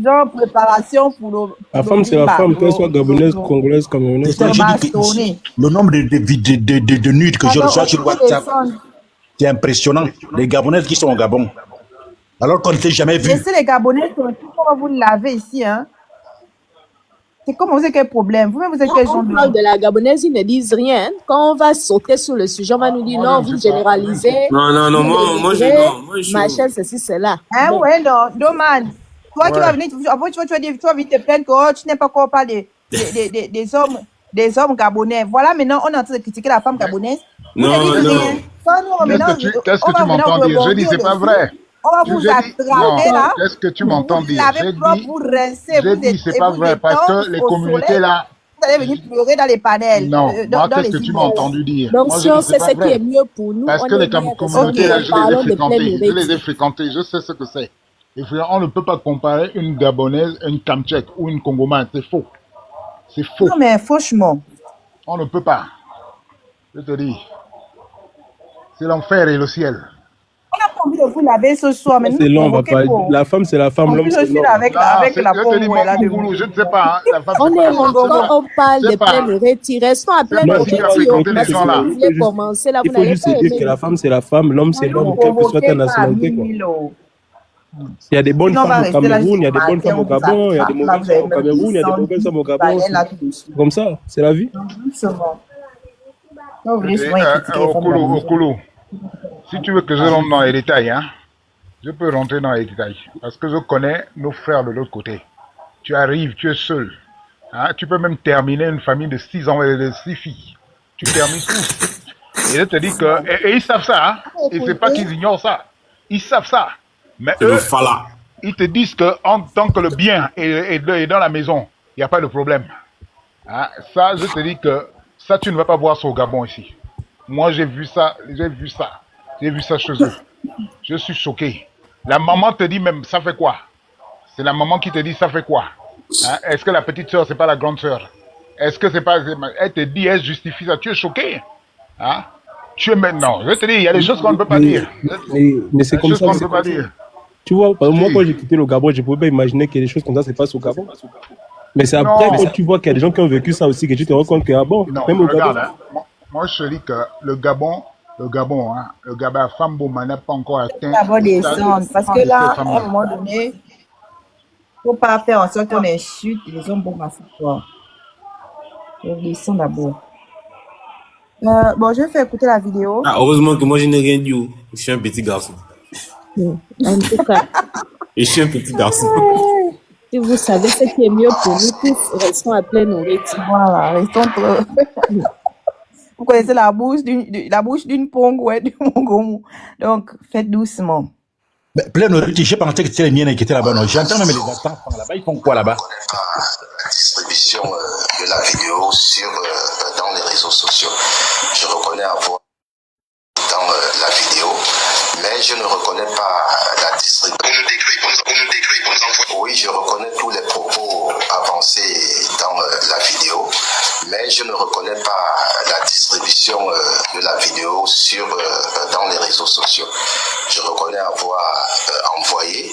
Genre, préparation pour le. La femme, c'est la femme, qu'elle soit gabonaise, congolaise, camerounaise. Le nombre de nudes que je reçois sur WhatsApp, c'est impressionnant. Les Gabonaises qui sont au Gabon. Alors qu'on ne s'est jamais vu. Laissez les Gabonais, on va vous laver ici, hein. C'est comme vous avez quel problème? Vous-même, vous êtes quel genre de... On parle de la Gabonaise, ils ne disent rien. Quand on va sauter sur le sujet, on va nous dire non, vous généralisez. Non, moi je ma chaîne, ceci, c'est là. Hein, ouais, non, Doman. Toi, tu vas venir, après, tu vas venir te plaindre que tu n'aimes pas qu'on parle des hommes gabonais. Voilà, maintenant, on est en train de critiquer la femme gabonaise. Non. Qu'est-ce que tu m'entends dire? Je dis, c'est pas vrai. On va vous attraper là. Qu'est-ce que tu m'entends dire? Je dis, c'est pas vrai parce que les communautés là. Vous allez venir pleurer dans les panels. Non, qu'est-ce que tu m'as entendu dire? Donc, si on sait ce qui est mieux pour nous, parce que les communautés là, je les ai fréquentées, je sais ce que c'est. Et on ne peut pas comparer une Gabonaise, une Kamtchèque ou une Congomane, c'est faux. C'est faux. Non, mais franchement. On ne peut pas. Je te dis. C'est l'enfer et le ciel. On n'a pas envie de vous laver ce soir, mais c'est l'homme, la femme c'est la femme, l'homme c'est l'homme. Avec la pomme, je ne sais pas. On est quand on parle de plaidoirie, restons à plaidoirie. Il faut juste se dire que la femme c'est la femme, l'homme c'est l'homme, quelle que soit ta nationalité. Il y a des bonnes femmes au Cameroun, il y a des bonnes femmes au Gabon, il y a des mauvaises femmes au Cameroun, il y a des mauvaises femmes au Gabon. Comme ça, c'est la vie. Okulu. Si tu veux que je rentre dans les détails, hein, je peux rentrer dans les détails. Parce que je connais nos frères de l'autre côté. Tu arrives, tu es seul. Hein, tu peux même terminer une famille de 6 ans et de 6 filles. Tu termines tout. Et je te dis que... Et ils savent ça. Hein, et c'est pas qu'ils ignorent ça. Ils savent ça. Mais eux, ils te disent qu'en tant que le bien est dans la maison, il n'y a pas de problème. Hein? Ça, je te dis que ça, tu ne vas pas voir ça au Gabon ici. Moi, j'ai vu ça chez eux. Je suis choqué. La maman te dit même, ça fait quoi? C'est la maman qui te dit, ça fait quoi? Hein? Est-ce que la petite sœur, c'est pas la grande sœur? Est-ce que c'est pas... Elle te dit, elle justifie ça. Tu es choqué. Hein? Tu es maintenant. Je te dis, il y a des choses qu'on ne peut pas dire. Mais c'est comme ça. Qu'on ne peut pas dire. Tu vois, moi, quand j'ai quitté le Gabon, je ne pouvais pas imaginer que des choses comme ça se passent au Gabon. Mais c'est après, quand tu vois qu'il y a des gens qui ont vécu ça aussi, que tu te rends compte que, ah bon, non, même au regarde, Gabon. Hein, moi, je te dis que le Gabon, hein, le Gabon, Fambouma n'a pas encore atteint. D'abord descendre, parce que là, à un moment donné, il ne faut pas faire en sorte qu'on insulte les hommes pour masser quoi. Donc, descendre d'abord. Bon, je vais faire écouter la vidéo. Ah, heureusement que moi, je n'ai rien dit. Je suis un petit garçon. En tout cas. Et je suis un petit garçon. Si vous savez ce qui est mieux pour nous tous, restons à pleine nourriture. Voilà, restons Vous connaissez la bouche d'une pongue, ouais, du mongomou. Donc, faites doucement. Plein nourriture, je pensais que c'était les miennes qui étaient là-bas. J'entends même les enfants là-bas. Ils font quoi là-bas? La distribution de la vidéo dans les réseaux sociaux. Je reconnais avoir dans la vidéo, mais je ne reconnais pas la distribution. Oui, je reconnais tous les propos avancés dans la vidéo, mais je ne reconnais pas la distribution de la vidéo dans les réseaux sociaux. Je reconnais avoir envoyé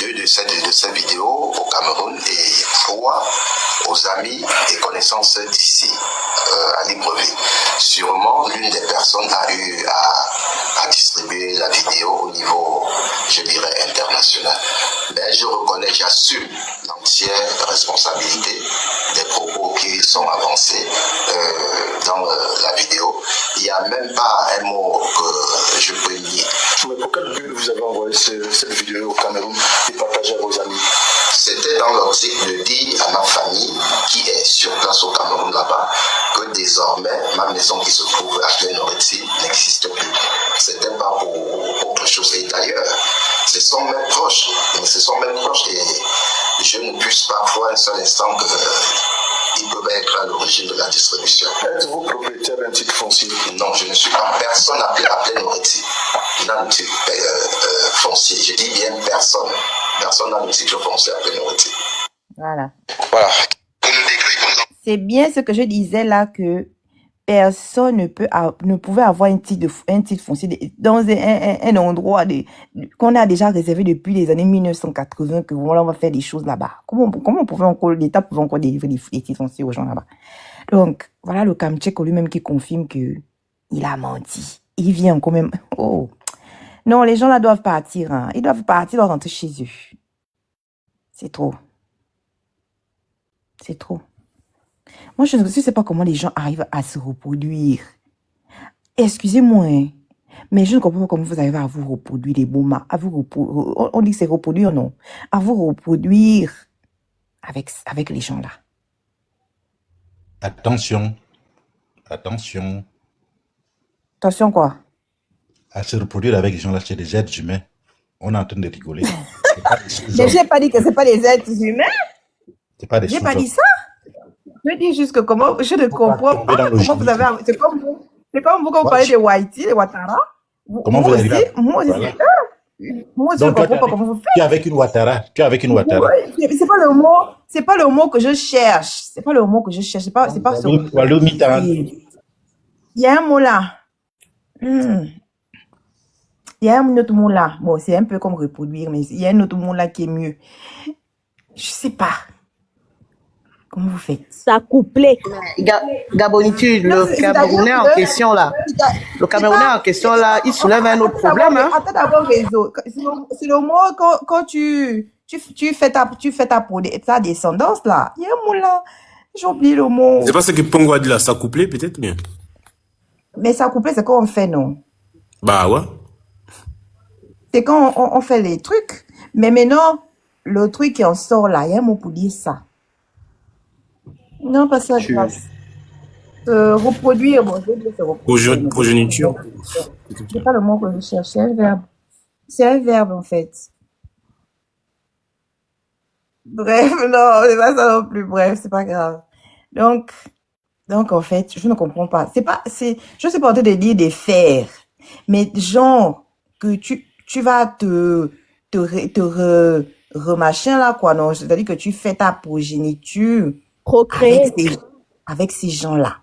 2 de ces vidéos au Cameroun et 3 aux amis et connaissances d'ici, à Libreville. Sûrement, l'une des personnes a eu à distribuer la vidéo au niveau, je dirais, international. Mais je reconnais, j'assume l'entière responsabilité des propos qui sont avancés dans la vidéo. Il n'y a même pas un mot que je peux nier. Mais pour quel but vous avez envoyé cette vidéo au Cameroun et partagé à vos amis? C'était dans l'optique de dire à ma famille qui est sur place au Cameroun là-bas que désormais ma maison qui se trouve à Plein-Oriti n'existe plus. C'était pas pour autre chose. Et d'ailleurs, ce sont mes proches et je ne puisse pas voir un seul instant qu'ils peuvent être à l'origine de la distribution. Êtes-vous propriétaire d'un titre foncier? Non, je ne suis pas. Personne à Plein-Oriti n'a le titre foncier. Je dis bien personne. Personne n'a le titre foncier à Plein-Oriti. Voilà. Voilà. C'est bien ce que je disais là, que personne ne pouvait avoir un titre foncier dans un endroit qu'on a déjà réservé depuis les années 1980, que voilà, on va faire des choses là-bas. Comment l'État pouvait encore délivrer des titres fonciers aux gens là-bas? Donc, voilà le Kamtcheko lui-même qui confirme qu'il a menti. Il vient quand même. Oh. Non, les gens là doivent partir. Hein. Ils doivent partir, ils doivent rentrer chez eux. C'est trop. C'est trop. Moi, je ne sais pas comment les gens arrivent à se reproduire. Excusez-moi, hein, mais je ne comprends pas comment vous arrivez à vous reproduire les bomas. On dit que c'est reproduire, non. À vous reproduire avec les gens là. Attention. Attention. Attention quoi? À se reproduire avec les gens là, c'est des êtres humains. On est en train de rigoler. Mais je n'ai pas dit que ce n'est pas des êtres humains. C'est pas des J'ai pas dit ça. Je dis juste que comment, je ne comprends pas comment vous avez... C'est comme vous quand vous parlez de Whitey, de Ouattara. Comment vous avez dit? Moi aussi, moi je ne comprends pas comment vous faites. Tu es avec une Ouattara. Tu es avec une Ouattara. C'est pas le mot que je cherche. C'est pas le mot que je cherche. C'est pas ce mot. Il y a un mot là. Il y a un autre mot là. Bon, c'est un peu comme reproduire, mais il y a un autre mot là qui est mieux. Je sais pas. Comment vous faites? S'accoupler. Gabonitude, le Camerounais en question là. Le Camerounais en question là, il soulève un autre problème. Hein? Attends d'abord, réseau. C'est le mot quand tu fais ta descendance là. Il y a un mot là. J'ai oublié le mot. C'est pas ce que Pongo a dit là, s'accoupler peut-être bien. Mais s'accoupler, c'est quand on fait, non? Bah ouais. C'est quand on fait les trucs. Mais maintenant, le truc qui en sort là, il y a un mot pour dire ça. Non, pas ça, grâce. Reproduire, bon, je vais dire c'est reproduire. Progéniture. C'est pas le mot que je cherche, c'est un verbe. C'est un verbe, en fait. Bref, non, c'est pas ça non plus. Bref, c'est pas grave. Donc, en fait, je ne comprends pas. Je sais pas en train de dire des faire, mais genre, que tu vas te remachin là, quoi, non? C'est-à-dire que tu fais ta progéniture. Procréer. Avec ces gens-là.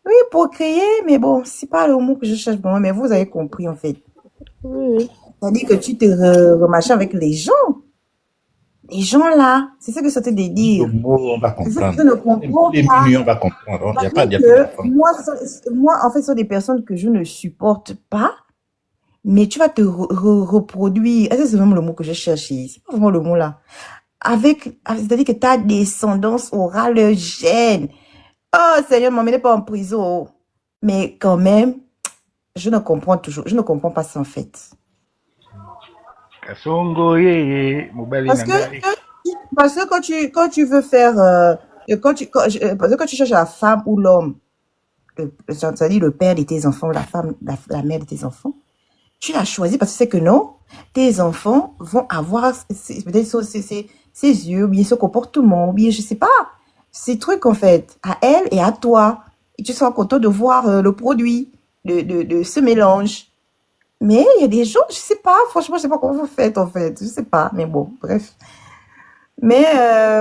Oui, procréer, mais bon, c'est pas le mot que je cherche pour moi, mais vous avez compris, en fait. Oui. C'est-à-dire que tu te remachins avec les gens. Les gens là, c'est ça que ça te dit. Le mot, on va comprendre. Je ne comprends les pas. millions, on va comprendre. Il n'y a pas de moi, en fait, ce sont des personnes que je ne supporte pas, mais tu vas te reproduire. Est-ce que c'est vraiment le mot que je cherche ici? C'est pas vraiment le mot là. C'est-à-dire que ta descendance aura le gène. Oh Seigneur, ne m'emmenez pas en prison. Mais quand même, je ne comprends pas ça en fait. Parce que quand tu veux faire, parce que quand tu cherches la femme ou l'homme, c'est-à-dire le père de tes enfants, la femme, la mère de tes enfants, tu l'as choisi parce que c'est que non, tes enfants vont avoir peut-être ses yeux, ou bien ce comportement, ou bien je sais pas, ces trucs en fait, à elle et à toi. Et tu seras content de voir le produit de ce mélange. Mais il y a des gens, je sais pas, franchement, je sais pas comment vous faites en fait, je sais pas, mais bon, bref. Mais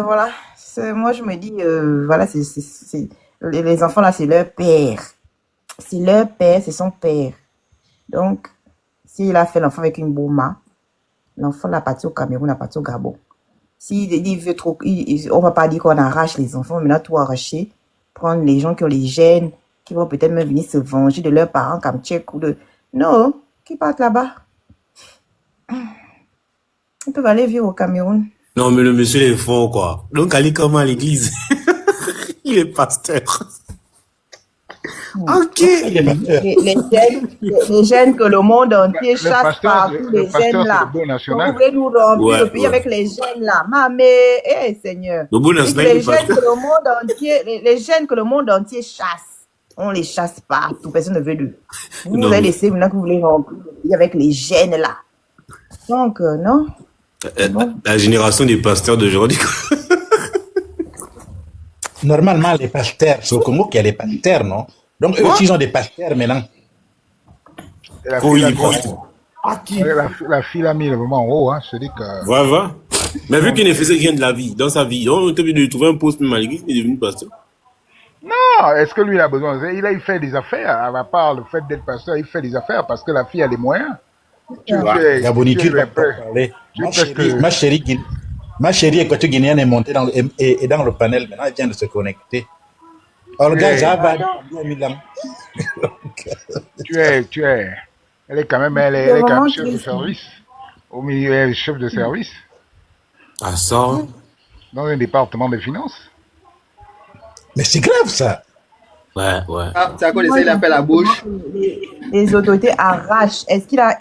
voilà, moi je me dis, voilà, les enfants là, c'est leur père. C'est leur père, c'est son père. Donc, s'il a fait l'enfant avec une Boma, l'enfant l'a parti au Cameroun, l'a parti au Gabon. S'il veut trop, on va pas dire qu'on arrache les enfants, mais là, tout arracher, prendre les gens qui ont les gènes, qui vont peut-être même venir se venger de leurs parents comme tchèque ou de... Non, qui partent là-bas. Ils peuvent aller vivre au Cameroun. Non, mais le monsieur est fort, quoi. Donc, allez comment à l'église? Il est pasteur. Ok. Les gènes que le monde entier chasse partout, les gènes là. Vous voulez nous remplir le pays avec les gènes là. Mais, Seigneur. Les gènes que le monde entier chasse, on les chasse partout. Personne ne veut d'eux. Vous allez laisser maintenant que vous voulez remplir le pays avec les gènes là. Donc, non. La génération des pasteurs d'aujourd'hui. Normalement, les pasteurs, c'est au Congo qu'il y a les pasteurs, non? Donc, eux aussi, ils ont des pasteurs maintenant. La fille a mis le moment en haut, hein, je dis que... Va. Mais vu qu'il ne faisait rien de la vie, dans sa vie, on était obligé de trouver un poste malgré qu'il est devenu pasteur. Non, est-ce que lui il a besoin? Il fait des affaires, à part le fait d'être pasteur, il fait des affaires parce que la fille a les moyens. Ma chérie équatorienne est montée dans le panel, maintenant elle vient de se connecter. Olga Java. Tu es. Elle est quand même, elle est quand même chef de service. Au milieu, elle est chef de service. Ah, ça? Dans un département des finances. Mais c'est grave, ça. Ouais. Ah, c'est à quoi il a fait la bouche. Les autorités arrachent. Est-ce qu'il a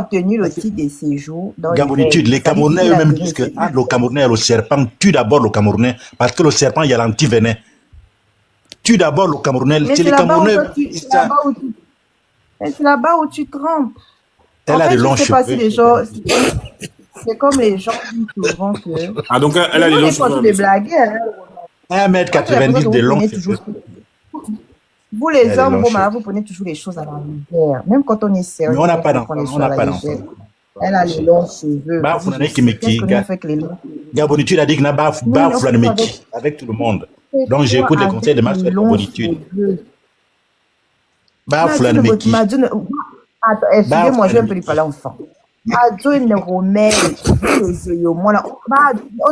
obtenu le titre de séjour dans les Camerounais eux-mêmes disent que le Camerounais et le serpent, tue d'abord le Camerounais, parce que le serpent, il y a l'antivenin. Tue d'abord le Camerounais. Mais c'est là-bas où tu trempes. Elle a de longs cheveux. C'est comme les gens disent souvent que... Ah, donc elle a les longs cheveux. 1m90 de longs cheveux. Vous les hommes, vous prenez toujours les choses à la légère. Même quand on est sérieux. Mais on n'a pas d'enfant. Elle a les longs cheveux. Gabonitude a dit que n'a pas avec tout le monde. Donc j'écoute les conseils de ma soeur Gabonitude. Excusez-moi, je vais un peu lui parler enfant. On ne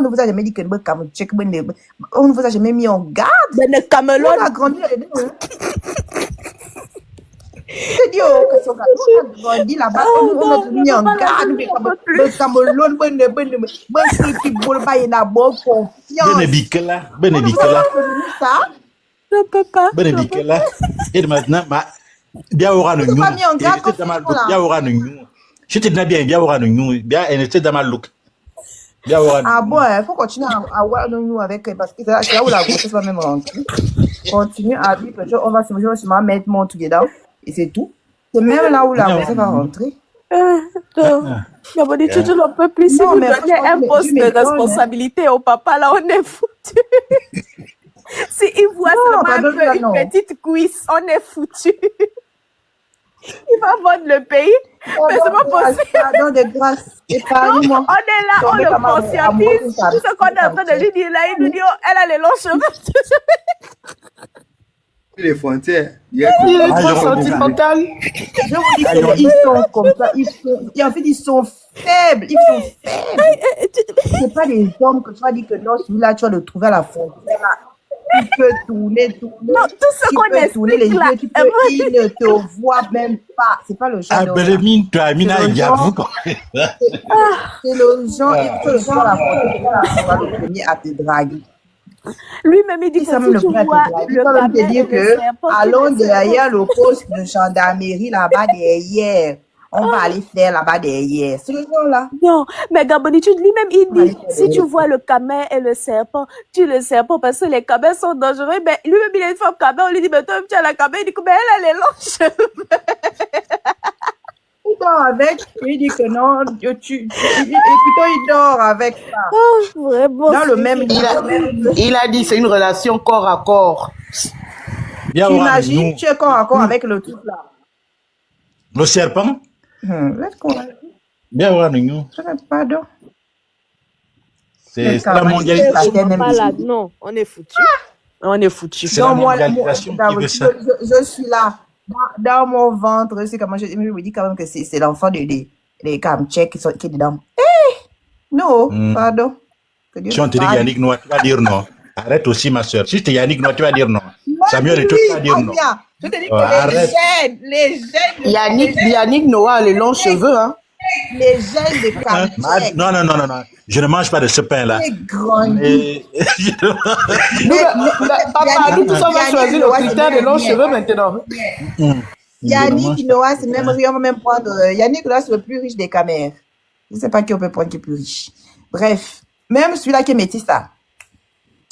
vous a jamais dit que on ne vous a jamais mis en garde. On a grandi là-dedans. C'est Dieu que son grandi là-bas. On a mis en garde. Le Cameroun, je te dis bien, ah bon, il faut continuer à voir nous avec, parce que c'est là où la grossesse va même rentrer. Continue à dire que on va se mettre mon tout dedans, et c'est tout. C'est même là où la grossesse va rentrer. D'habitude, tu n'en peux plus. Si vous donnez un poste de responsabilité au papa, là, on est foutu. Si il voit seulement une petite cuisse, on est foutu. Il va vendre le pays. Mais c'est pas possible. Pardon de grâce. Épargne-moi. On est là, on le conscientise. Tout ce qu'on est en train de lui dire là, il nous dit, oh, elle a les longs cheveux. Les frontières. Il est trop sentimental. Je vous dis qu'ils sont comme ça. Et en fait, ils sont faibles. Ils sont faibles. C'est pas des hommes que tu vas dire que non, celui-là, tu vas le trouver à la frontière. Tu peux tourner. Non, tout ce qu'on explique là. Il ne te voit même pas. C'est pas le genre. Ah, Bélémine, toi, Amina, il y a vous. C'est le genre, il peut le voir à la frontière. Tu vas le premier à te draguer. Lui-même, il dit que si tu vois le caméra, te dire que allons derrière le poste de gendarmerie là-bas derrière. On va aller faire là-bas derrière. C'est le genre-là. Non, mais Gabonitude, lui-même, il dit, si tu vois le camel et le serpent, tu le serpent parce que les camels sont dangereux. Mais lui-même, il est une femme camel. On lui dit, mais toi, tu as la camel. Il dit, mais elle a les longs cheveux. Il dort avec. Il dit que non. Et plutôt, il dort avec ça. Oh, vraiment. Dans le même il a dit, c'est une relation corps à corps. T'imagines, tu es corps à corps avec le truc là. Le serpent? Let's go. Bien, nous. Pardon. C'est la mondialisation. Non, on est foutu. On est foutu. C'est la mondialisation qui veut ça. Je suis là. Dans mon ventre, c'est comment je me dis quand même que c'est l'enfant des Kamtchèques qui est dedans. Non, pardon. Si on te dit Yannick Noah, tu vas dire non. Arrête aussi, ma soeur. Si tu es Yannick Noah, tu vas dire non. Samuel et toi, tu vas dire non. Je te dis que les gènes. Yannick Noah a les longs cheveux, hein. Les gènes de Kamtchèques. Non. Je ne mange pas de ce pain-là. Papa, nous tous on va choisir le critère des longs cheveux maintenant. Yannick Noah, c'est même on va même prendre. Yannick Noah, c'est le plus riche des Camères. Je ne sais pas qui on peut prendre qui est plus riche. Bref, même celui-là qui est métis, ça.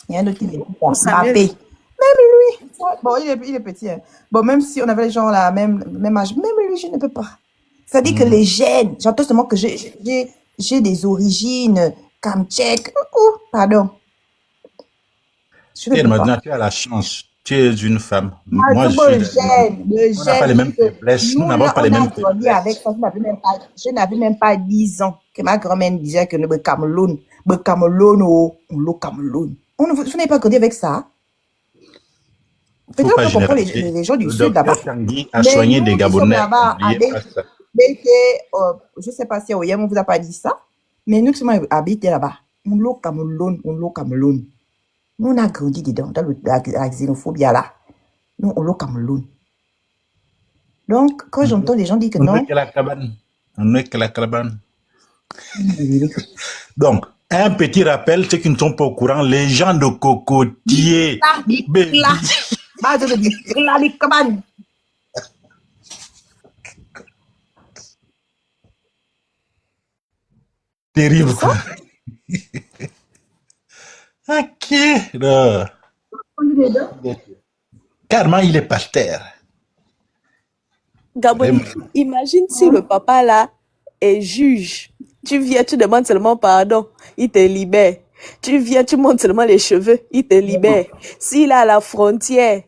Il y a un autre qui est métis, Mbappé. Même lui. Bon, il est petit. Hein. Bon, même si on avait les gens là, même âge, même lui, je ne peux pas. Ça dit que les gènes, j'entends seulement que j'ai des origines kamtchèques. Pardon. Maintenant, tu as la chance. Tu es une femme. Moi, je suis. On n'a pas les mêmes faiblesses. Nous n'avons pas les mêmes faiblesses. Je n'avais même pas 10 ans que ma grand-mère disait que le Cameroun, on le Cameroun. Vous n'avez pas grandi avec ça? Peut-être qu'on comprend les gens du Sud là-bas. A soigné des Gabonais. Je ne sais pas si Oyem ne vous a pas dit ça, mais nous qui sommes habités là-bas, on le Cameroun. Nous, on a grandi dedans, dans la xénophobie là. Nous, on le Cameroun. Donc, quand j'entends des gens dire que non. On n'est que la cabane. Donc, un petit rappel, ceux qui ne sont pas au courant, les gens de Cocotier. Terrible, quoi. Ok. Carrément, il est par terre. Gabon, imagine si le papa là est juge. Tu viens, tu demandes seulement pardon, il te libère. Tu viens, tu montes seulement les cheveux, il te libère. S'il est à la frontière,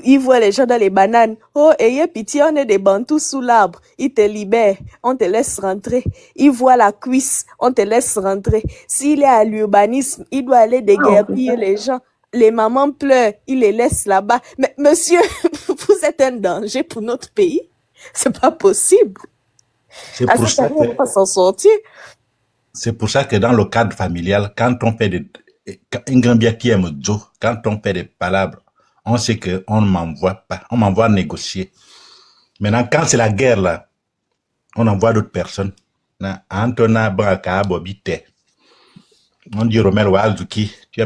il voit les gens dans les bananes. Oh, ayez pitié, on est des bantous sous l'arbre. Il te libère, on te laisse rentrer. Il voit la cuisse, on te laisse rentrer. S'il est à l'urbanisme, il doit aller déguerpir les gens. Les mamans pleurent, il les laisse là-bas. Mais monsieur, vous êtes un danger pour notre pays. C'est pas possible. C'est pour ça on va pas s'en sortir. C'est pour ça que dans le cadre familial, quand on fait un grand bien qui aime Dieu, quand on fait des palabres, on sait qu'on ne m'envoie pas, on m'envoie négocier. Maintenant, quand c'est la guerre là, on envoie d'autres personnes. Antona Braka Bobite. On dit Romel Wazuki, tu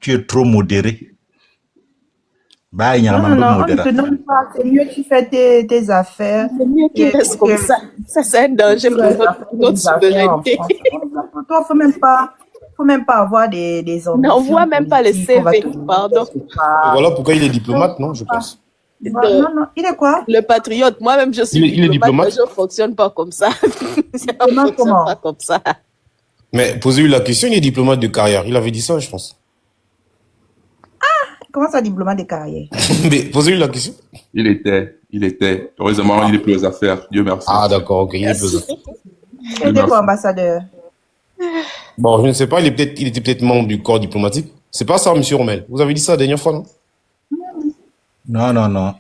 es trop modéré. Bah, il y a un modéré. C'est mieux que tu fais tes affaires. C'est mieux qu'il reste comme ça. Ça, c'est un danger pour notre souveraineté. Pour toi, faut même pas avoir des ambitions. Non, on voit même pas le CV, pardon. Voilà pourquoi il est diplomate, non, je pense. Non, il est quoi? Le patriote. Moi-même, je suis il est diplomate. mais je ne fonctionne pas comme ça. Je ne fonctionne pas comme ça. Mais posez-lui la question, il est diplomate de carrière. Il avait dit ça, je pense. Comment ça, diplomate de carrière? Mais posez-lui la question. Il était. Heureusement, il est plus aux affaires. Dieu merci. Ah, d'accord, ok, il est plus aux affaires. Il était quoi, ambassadeur? Bon, je ne sais pas, il était peut-être membre du corps diplomatique. C'est pas ça, monsieur Rommel. Vous avez dit ça la dernière fois, non? Non.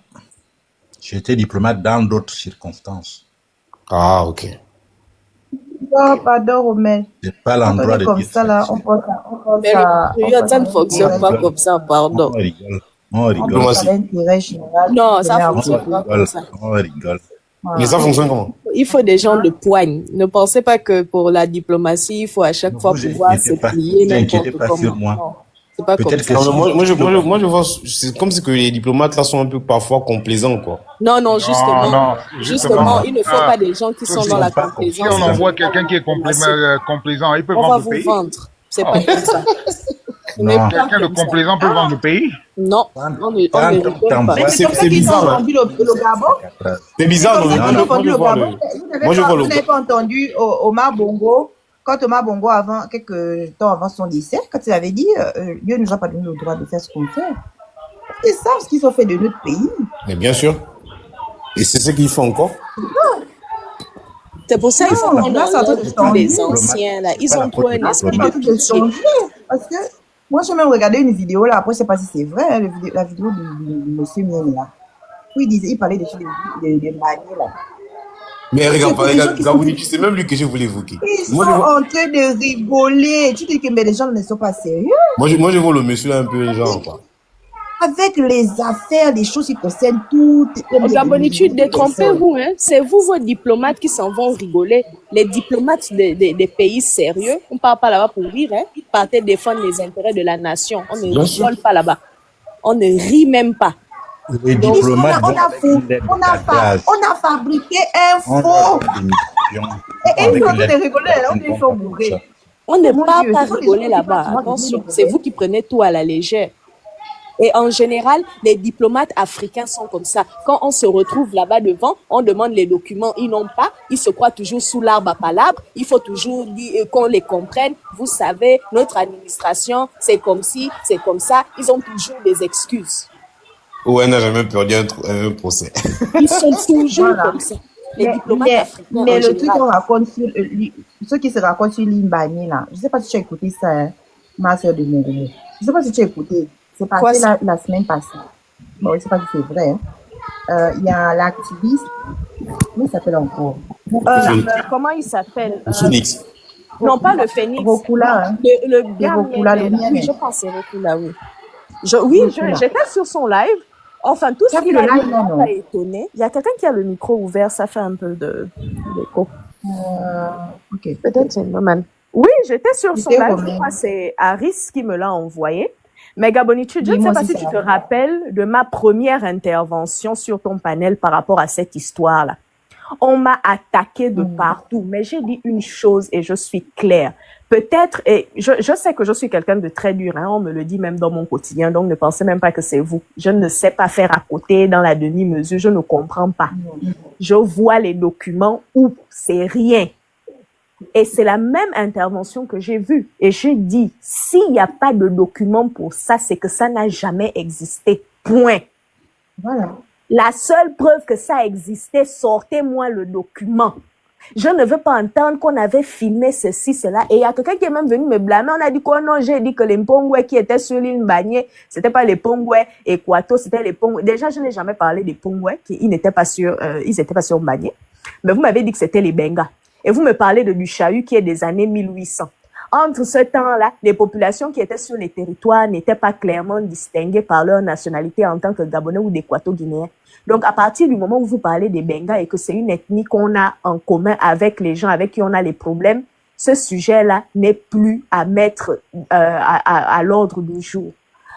J'étais diplomate dans d'autres circonstances. Ah, ok. Oh, pardon, Rommel. C'est pas l'endroit de comme dire ça, là, on pense à... Ça ne fonctionne pas comme ça, pardon. On rigole. Non, ça fonctionne pas comme ça. On rigole. Mais ça fonctionne comment? Il faut des gens de poigne. Ne pensez pas que pour la diplomatie, il faut à chaque fois pouvoir se plier n'importe comment. Non, c'est pas comme ça. Moi, je vois, c'est comme si que les diplomates là sont un peu parfois complaisants, quoi. Non, justement, il ne faut pas des gens qui sont dans la complaisance. Si on envoie quelqu'un qui est complaisant, il peut vendre le pays. On va vous vendre. C'est pas comme ça. Quelqu'un de complaisant peut vendre le pays? Non, on ne rigole pas. C'est bizarre. Le Gabon? C'est bizarre. Vous n'avez pas entendu Omar Bongo, quand Omar Bongo, quelques temps avant son décès, quand il avait dit Dieu ne nous a pas donné le droit de faire ce qu'on fait. C'est ça ce qu'ils ont fait de notre pays. Mais bien sûr. Et c'est ce qu'ils font encore. C'est pour ça qu'il faut qu'on tous les anciens là. Ils ont trop un esprit de pitié. Parce que moi, j'ai même regardé une vidéo là. Après, je ne sais pas si c'est vrai, hein, la vidéo de monsieur Mienne là. Où il parlait des manies là. Mais regarde, Gabouni, c'est même lui que je voulais évoquer. Ils sont en train de rigoler. Tu dis que mais les gens ne sont pas sérieux. Moi, je vois le monsieur là un peu genre quoi. Avec les affaires, les choses qui concernent tout. Gabonitude, détrompez-vous, hein. C'est vous, vos diplomates, qui s'en vont rigoler. Les diplomates des pays sérieux, on ne part pas là-bas pour rire, hein. Ils partaient défendre les intérêts de la nation. On ne rigole pas là-bas. On ne rit même pas. Les diplomates on a fabriqué un faux. Et ils sont en train de rigoler, ils sont bourrés. On ne part pas rigoler là-bas. Attention, c'est vous qui prenez tout à la légère. Et en général, les diplomates africains sont comme ça. Quand on se retrouve là-bas devant, on demande les documents, ils n'ont pas. Ils se croient toujours sous l'arbre à palabres. Il faut toujours dire qu'on les comprenne. Vous savez, notre administration, c'est comme ci, c'est comme ça. Ils ont toujours des excuses. Ouais, n'a jamais perdu un procès. Ils sont toujours comme ça. Les diplomates africains. Mais le truc qu'on raconte sur ceux qui se racontent sur Limbani, là, je ne sais pas si tu as écouté ça, hein, ma soeur de Mourou. Je ne sais pas si tu as écouté. C'est passé la semaine passée. Bon, je ne sais pas si c'est vrai. Il y a l'activiste. Comment il s'appelle encore? Comment il s'appelle? Phoenix. Non, pas le Phoenix. Rokula. Hein. Le gars. Oui, je pense que c'est Rokula, oui. J'étais sur son live. Enfin, tout ce qu'il a dit m'a étonné. Il y a quelqu'un qui a le micro ouvert, ça fait un peu d'écho. Ok. Peut-être c'est normal. Oui, j'étais sur son live. Je crois que c'est Harris qui me l'a envoyé. Mais Gabonitude, je ne sais pas si tu te rappelles de ma première intervention sur ton panel par rapport à cette histoire-là. On m'a attaqué de partout, mais j'ai dit une chose et je suis claire. Peut-être, et je sais que je suis quelqu'un de très dur, hein, on me le dit même dans mon quotidien, donc ne pensez même pas que c'est vous. Je ne sais pas faire à côté dans la demi-mesure, je ne comprends pas. Je vois les documents où c'est rien. Et c'est la même intervention que j'ai vue. Et j'ai dit, s'il n'y a pas de document pour ça, c'est que ça n'a jamais existé. Point. Voilà. La seule preuve que ça existait, sortez-moi le document. Je ne veux pas entendre qu'on avait filmé ceci, cela. Et il y a quelqu'un qui est même venu me blâmer. On a dit quoi? Non, j'ai dit que les Mpongwe qui étaient sur l'île Mbagné, c'était pas les Mpongwe et Kwato, c'était les Mpongwe. Déjà, je n'ai jamais parlé des Mpongwe, ils n'étaient pas sur, ils étaient pas sur Mbagné. Mais vous m'avez dit que c'était les Benga. Et vous me parlez de du Chahut qui est des années 1800. Entre ce temps-là, les populations qui étaient sur les territoires n'étaient pas clairement distinguées par leur nationalité en tant que Gabonais ou d'Équato-Guinéens. Donc, à partir du moment où vous parlez des Benga et que c'est une ethnie qu'on a en commun avec les gens avec qui on a les problèmes, ce sujet-là n'est plus à mettre à l'ordre du jour.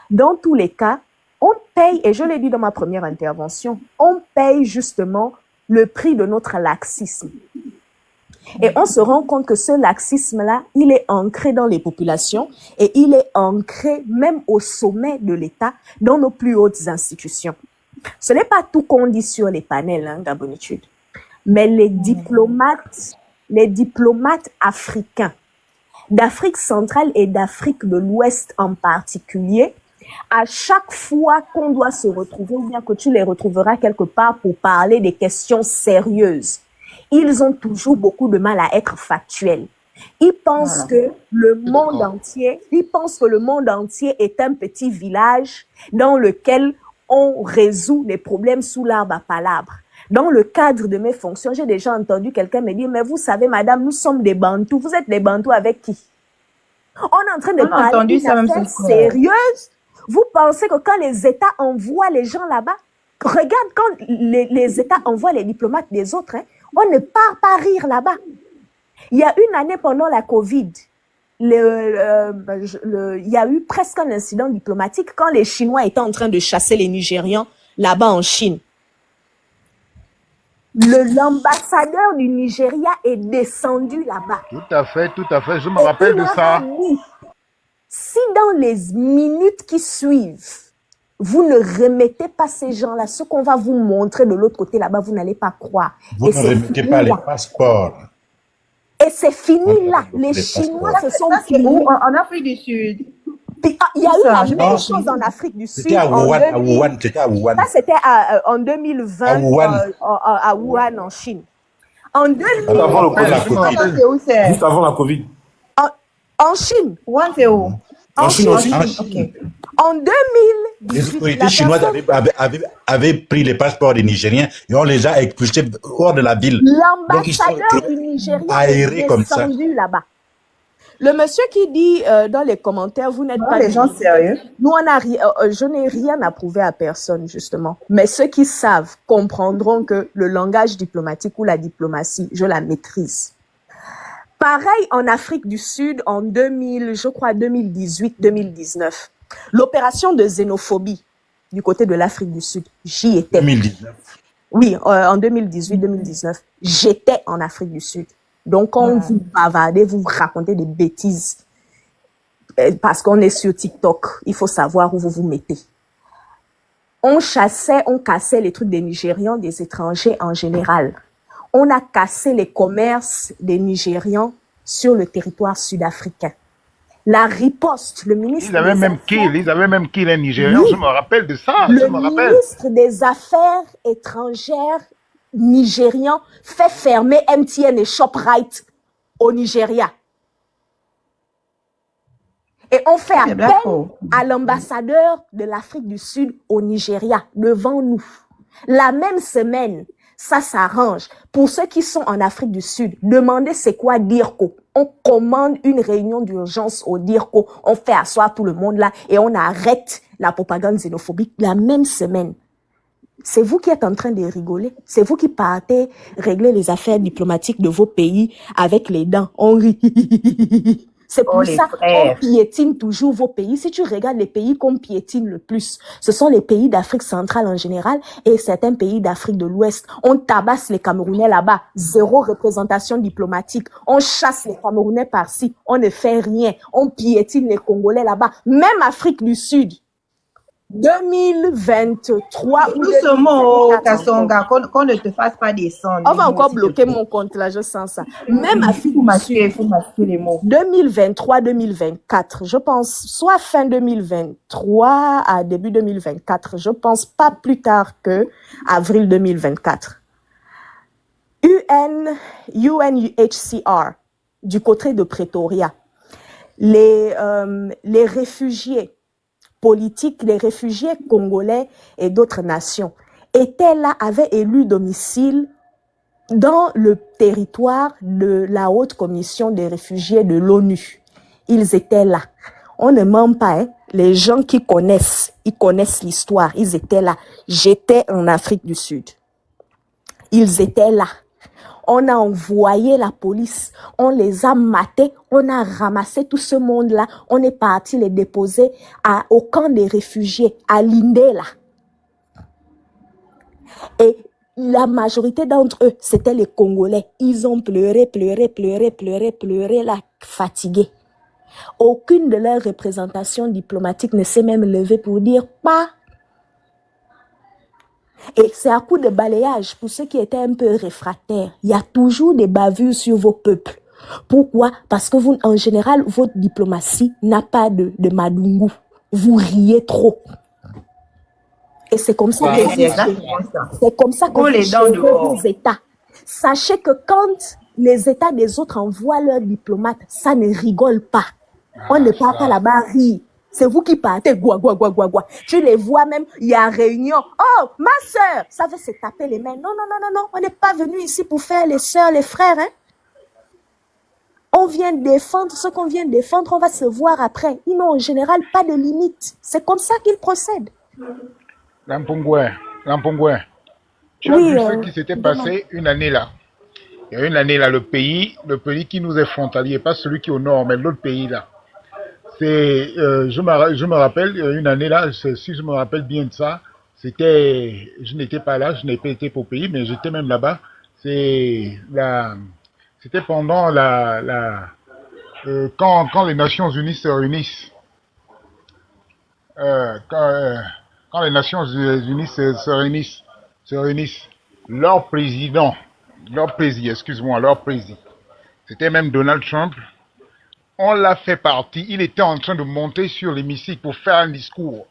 Dans tous les cas, on paye, et je l'ai dit dans ma première intervention, on paye justement le prix de notre laxisme. Et on se rend compte que ce laxisme-là, il est ancré dans les populations et il est ancré même au sommet de l'État, dans nos plus hautes institutions. Ce n'est pas tout qu'on dit sur les panels, hein, Gabonitude. Mais les diplomates africains, d'Afrique centrale et d'Afrique de l'Ouest en particulier, à chaque fois qu'on doit se retrouver, ou bien que tu les retrouveras quelque part pour parler des questions sérieuses, ils ont toujours beaucoup de mal à être factuels. Ils pensent que le monde entier est un petit village dans lequel on résout les problèmes sous l'arbre à palabres. Dans le cadre de mes fonctions, j'ai déjà entendu quelqu'un me dire, mais vous savez, madame, nous sommes des Bantous. Vous êtes des Bantous avec qui? On est en train de parler d'une affaire sérieuse. Vous pensez que quand les États envoient les gens là-bas, regarde quand les États envoient les diplomates des autres, hein, on ne part pas rire là-bas. Il y a une année pendant la Covid, il y a eu presque un incident diplomatique quand les Chinois étaient en train de chasser les Nigérians là-bas en Chine. L'ambassadeur du Nigeria est descendu là-bas. Tout à fait, je me rappelle de ça. Si dans les minutes qui suivent, vous ne remettez pas ces gens-là, ce qu'on va vous montrer de l'autre côté là-bas, vous n'allez pas croire. Vous ne remettez pas les passeports. Et c'est fini là. Les Chinois se sont finis. En Afrique du Sud. Il y a eu la même chose en Afrique du Sud. C'était à Wuhan. Ça, c'était en 2020 à Wuhan, en Chine. En 2020. Juste avant la Covid. En Chine. Wuhan, c'est où? En Chine aussi. Okay. En 2018, les autorités chinoises avaient pris les passeports des Nigériens et on les a expulsés hors de la ville. L'ambassadeur du Nigeria est descendu là-bas. Le monsieur qui dit dans les commentaires, vous n'êtes pas les gens sérieux. Nous, je n'ai rien à prouver à personne, justement. Mais ceux qui savent comprendront que le langage diplomatique ou la diplomatie, je la maîtrise. Pareil en Afrique du Sud en 2018-2019. L'opération de xénophobie du côté de l'Afrique du Sud, j'y étais. 2019. Oui, en 2018-2019, j'étais en Afrique du Sud. Donc, quand vous bavardez, vous racontez des bêtises. Parce qu'on est sur TikTok, il faut savoir où vous vous mettez. On cassait les trucs des Nigérians, des étrangers en général. On a cassé les commerces des Nigérians sur le territoire sud-africain. La riposte, le ministre... Ils avaient même kill les Nigérians, oui. Je me rappelle de ça. Le ministre des Affaires étrangères nigérian fait fermer MTN et ShopRite au Nigeria. Et on fait appel à l'ambassadeur de l'Afrique du Sud au Nigeria, devant nous. La même semaine, ça s'arrange. Pour ceux qui sont en Afrique du Sud, demandez c'est quoi DIRCO. On commande une réunion d'urgence au DIRCO. On fait asseoir tout le monde là et on arrête la propagande xénophobique la même semaine. C'est vous qui êtes en train de rigoler. C'est vous qui partez régler les affaires diplomatiques de vos pays avec les dents. On rit. C'est pour ça qu'on piétine toujours vos pays. Si tu regardes les pays qu'on piétine le plus, ce sont les pays d'Afrique centrale en général et certains pays d'Afrique de l'Ouest. On tabasse les Camerounais là-bas, zéro représentation diplomatique. On chasse les Camerounais par-ci, on ne fait rien. On piétine les Congolais là-bas. Même Afrique du Sud. 2023 ou doucement, Kassonga, qu'on ne te fasse pas descendre. On va encore bloquer mon compte là, je sens ça. Même à il faut masquer les mots. 2023-2024, je pense, soit fin 2023 à début 2024, je pense pas plus tard que avril 2024. UNHCR, du côté de Pretoria, les réfugiés politiques, les réfugiés congolais et d'autres nations étaient là, avaient élu domicile dans le territoire de la Haute Commission des réfugiés de l'ONU. Ils étaient là. On ne ment pas, hein. Les gens qui connaissent, ils connaissent l'histoire. Ils étaient là. J'étais en Afrique du Sud. Ils étaient là. On a envoyé la police, on les a matés, on a ramassé tout ce monde-là, on est parti les déposer au camp des réfugiés, à Lindela. Et la majorité d'entre eux, c'était les Congolais. Ils ont pleuré, là, fatigués. Aucune de leurs représentations diplomatiques ne s'est même levée pour dire pas. Et c'est à coup de balayage pour ceux qui étaient un peu réfractaires. Il y a toujours des bavures sur vos peuples. Pourquoi? Parce que vous, en général, votre diplomatie n'a pas de madungu. Vous riez trop. Et c'est comme ça que vous gérez vos États. Sachez que quand les États des autres envoient leurs diplomates, ça ne rigole pas. On ne part pas là-bas rire. C'est vous qui partez, gua. Tu les vois même, il y a réunion. Oh, ma sœur, ça veut se taper les mains. Non. On n'est pas venu ici pour faire les sœurs, les frères, hein. On vient défendre ce qu'on vient défendre, on va se voir après. Ils n'ont en général pas de limite. C'est comme ça qu'ils procèdent. Lampongouin, tu as vu ce qui s'était passé une année là. Il y a une année là, le pays qui nous est frontalier, pas celui qui est au nord, mais l'autre pays là. C'est, je me rappelle, une année là, si je me rappelle bien de ça, je n'étais pas là, je n'ai pas été pour pays, mais j'étais même là-bas. C'était pendant quand les Nations Unies se réunissent. Quand les Nations Unies se réunissent, leur président, c'était même Donald Trump, on l'a fait partir, il était en train de monter sur l'hémicycle pour faire un discours.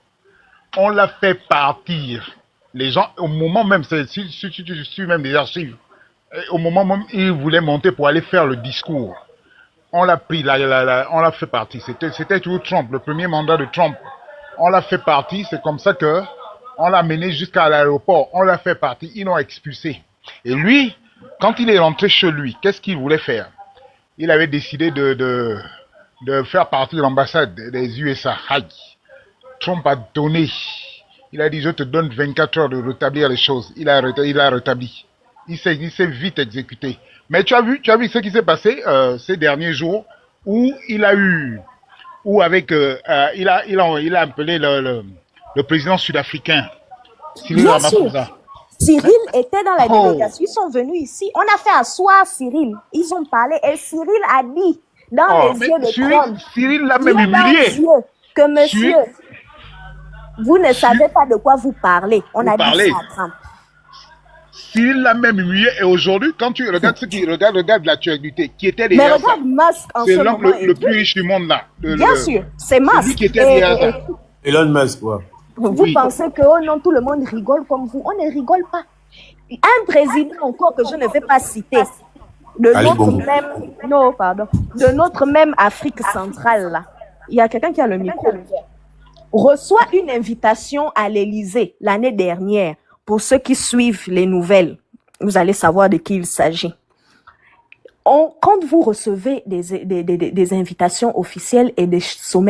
On l'a fait partir. Les gens, au moment même, si tu suis même des archives, au moment même, il voulait monter pour aller faire le discours. On l'a pris, on l'a fait partir. C'était toujours Trump, le premier mandat de Trump. On l'a fait partir, c'est comme ça que on l'a mené jusqu'à l'aéroport. On l'a fait partir, ils l'ont expulsé. Et lui, quand il est rentré chez lui, qu'est-ce qu'il voulait faire? Il avait décidé de faire partir l'ambassade des USA. Trump a donné. Il a dit, je te donne 24 heures de rétablir les choses. Il a rétabli. Il s'est vite exécuté. Mais tu as vu ce qui s'est passé ces derniers jours où il a appelé le président sud-africain, Cyril Ramaphosa. Cyril était dans la délégation, ils sont venus ici. On a fait asseoir Cyril. Ils ont parlé et Cyril a dit dans les yeux de Trump. Cyril l'a même humilié. Que monsieur, vous ne savez pas de quoi vous parlez. On a dit ça à Trump. Cyril l'a même humilié et aujourd'hui, quand tu regardes regarde l'actualité, qui était derrière ça. Mais regarde Musk en c'est ce l'homme moment. le plus riche du monde là. Bien sûr, c'est Musk. Lui qui était derrière ça. Elon Musk, quoi. Vous pensez que oh non, tout le monde rigole comme vous. On ne rigole pas. Un président encore que je ne vais pas citer, de notre même Afrique centrale là, il y a quelqu'un qui a le micro, reçoit une invitation à l'Élysée l'année dernière. Pour ceux qui suivent les nouvelles, vous allez savoir de qui il s'agit. Quand vous recevez des invitations officielles et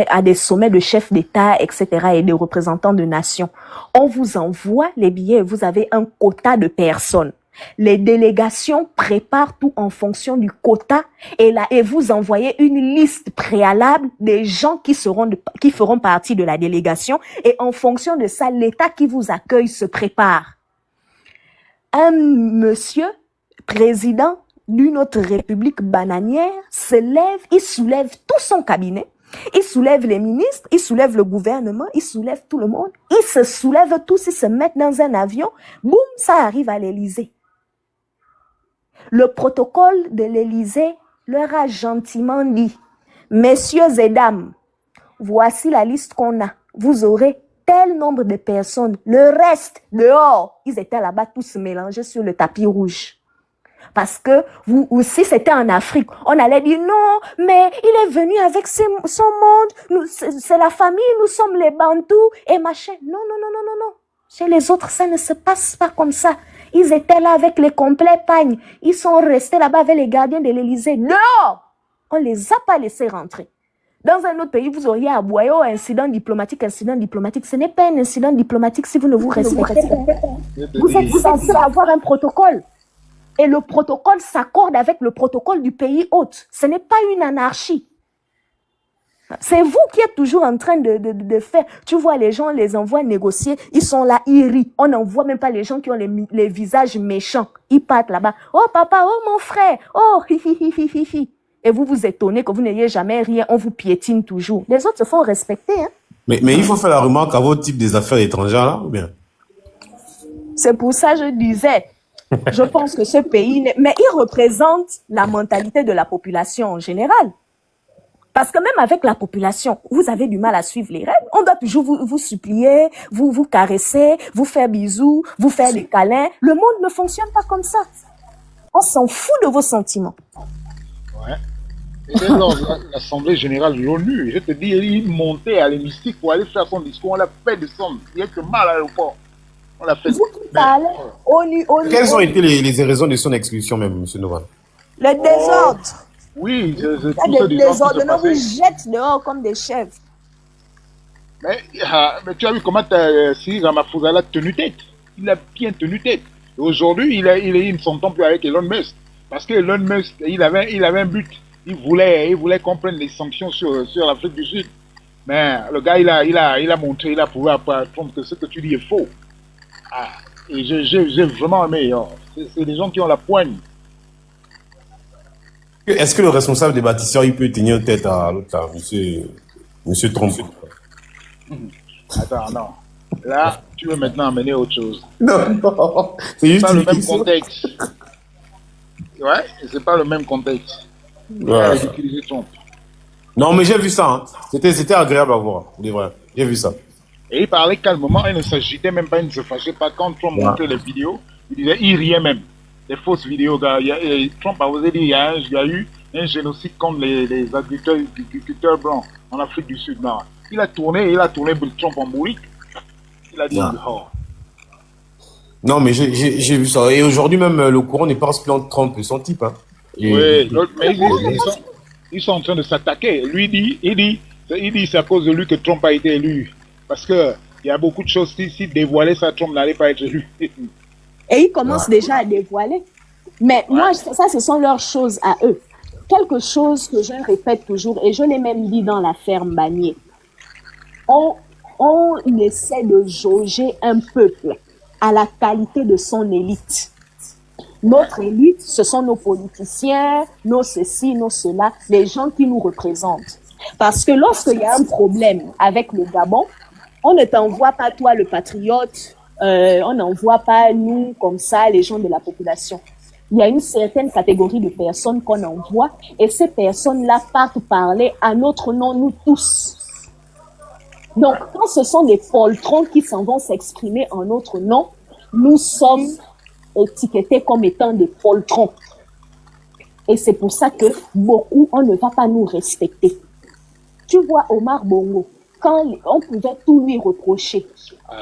à des sommets de chefs d'État, etc., et des représentants de nations, on vous envoie les billets, vous avez un quota de personnes. Les délégations préparent tout en fonction du quota et vous envoyez une liste préalable des gens qui feront partie de la délégation et en fonction de ça, l'État qui vous accueille se prépare. Un monsieur, président d'une autre république bananière, se lève, il soulève tout son cabinet, il soulève les ministres, il soulève le gouvernement, il soulève tout le monde, ils se soulèvent tous, ils se mettent dans un avion, boum, ça arrive à l'Élysée. Le protocole de l'Élysée leur a gentiment dit, messieurs et dames, voici la liste qu'on a, vous aurez tel nombre de personnes, le reste dehors, ils étaient là-bas tous mélangés sur le tapis rouge. Parce que vous aussi, c'était en Afrique, on allait dire non, mais il est venu avec son monde, c'est la famille, nous sommes les Bantous et machin. Non. Chez les autres, ça ne se passe pas comme ça. Ils étaient là avec les complets pagnes. Ils sont restés là-bas avec les gardiens de l'Élysée. Non! On les a pas laissés rentrer. Dans un autre pays, vous auriez aboyé au incident diplomatique. Ce n'est pas un incident diplomatique si vous ne vous respectez pas. Vous êtes censé avoir un protocole. Et le protocole s'accorde avec le protocole du pays hôte. Ce n'est pas une anarchie. C'est vous qui êtes toujours en train de faire. Tu vois, les gens, on les envoie négocier. Ils sont là, ils rient. On n'envoie même pas les gens qui ont les visages méchants. Ils partent là-bas. Oh papa, oh mon frère. Oh, hi. Et vous vous étonnez que vous n'ayez jamais rien. On vous piétine toujours. Les autres se font respecter. Hein? Mais il faut faire la remarque à votre type des affaires étrangères là, ou bien? C'est pour ça que je disais, je pense que ce pays, mais il représente la mentalité de la population en général. Parce que même avec la population, vous avez du mal à suivre les règles. On doit toujours vous supplier, vous caresser, vous faire bisous, vous faire des câlins. Le monde ne fonctionne pas comme ça. On s'en fout de vos sentiments. Ouais. Et lors de l'Assemblée générale de l'ONU, je te dis, il montait à l'hémicycle pour aller faire son discours. On l'a fait descendre. Il y a que mal à l'aéroport. On l'a fait. Vous qui parlez, ONU. Quelles ont été les raisons de son expulsion même, M. Novan? Le désordre. Oui, il y a des désordres. On vous jette dehors comme des chèvres. Mais tu as vu comment Cyril Ramaphosa a tenu tête. Il a bien tenu tête. Et aujourd'hui, il ne s'entend plus avec Elon Musk. Parce que Elon Musk, il avait un but. Il voulait qu'on prenne les sanctions sur l'Afrique du Sud. Mais le gars, il a montré, il a prouvé à Trump que ce que tu dis est faux. Et j'ai vraiment aimé. C'est des gens qui ont la poigne. Est-ce que le responsable des bâtisseurs, il peut tenir tête à l'autre, monsieur Trump? Attends, non. Là, tu veux maintenant amener autre chose. Non, c'est juste pas le même contexte. Ouais, c'est pas le même contexte. Ouais. Trump. Non, mais j'ai vu ça. Hein. C'était agréable à voir. J'ai vu ça. Et il parlait calmement, il ne s'agitait même pas, il ne se fâchait pas. Quand Trump montrait les vidéos, il riait même. Des fausses vidéos. Trump a osé dire il y a eu un génocide contre les agriculteurs blancs en Afrique du Sud. Non. Il a tourné Trump en bourrique. Il a dit Non, mais j'ai vu ça. Et aujourd'hui même, le courant n'est pas en plan de Trump, son type. Hein. Oui, mais ils sont en train de s'attaquer. Lui il dit c'est à cause de lui que Trump a été élu. Parce que il y a beaucoup de choses, s'il dévoilait ça, Trump n'allait pas être élu. Et ils commencent déjà à dévoiler. Mais moi, ça, ce sont leurs choses à eux. Quelque chose que je répète toujours, et je l'ai même dit dans l'affaire Mbagnier. On essaie de jauger un peuple à la qualité de son élite. Notre élite, ce sont nos politiciens, nos ceci, nos cela, les gens qui nous représentent. Parce que lorsqu'il y a un problème avec le Gabon, on ne t'envoie pas toi le patriote, on n'envoie pas nous comme ça les gens de la population. Il y a une certaine catégorie de personnes qu'on envoie et ces personnes-là partent parler à notre nom, nous tous. Donc, quand ce sont des poltrons qui s'en vont s'exprimer en notre nom, nous sommes étiquetés comme étant des poltrons. Et c'est pour ça que beaucoup, on ne va pas nous respecter. Tu vois Omar Bongo, quand on pouvait tout lui reprocher,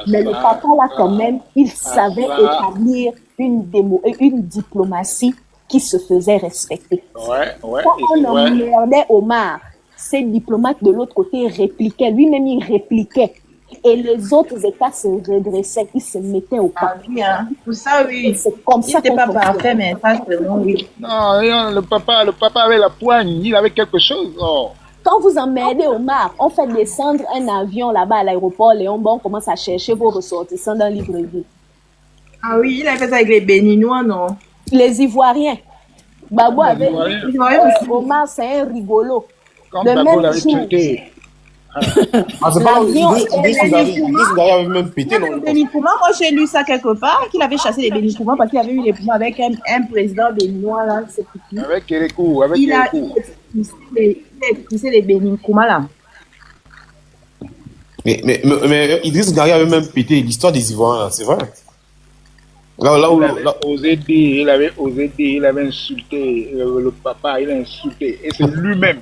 mais le papa là quand même, il savait établir une diplomatie qui se faisait respecter. Quand on emmerdait Omar, ces diplomates de l'autre côté répliquaient, lui-même il répliquait. Et les autres États se redressaient, ils se mettaient au pas. Oui, hein. Pour ça, oui. C'est comme ça. Il n'était pas parfait, mais ça, c'est bon, oui. Non, le papa avait la poigne, il avait quelque chose. Oh. Quand vous emmerdez Omar, on fait descendre un avion là-bas à l'aéroport Léon, on commence à chercher vos ressortissants dans Libreville. Ah oui, il a fait ça avec les Béninois, non? Les Ivoiriens. Babou avait Omar, c'est un rigolo. Quand Babou l'avait tué. C'est pas Idriss Gari avait même pété. Moi, j'ai lu ça quelque part, qu'il avait chassé les Béninois parce qu'il avait eu les pouvoirs avec un président béninois là. Avec Kérékou, il a expulsé les Béninois là. Mais Idriss Gari avait même pété l'histoire des Ivoiriens, c'est vrai. Il avait osé dire, il avait insulté le papa, il a insulté. Et c'est lui-même,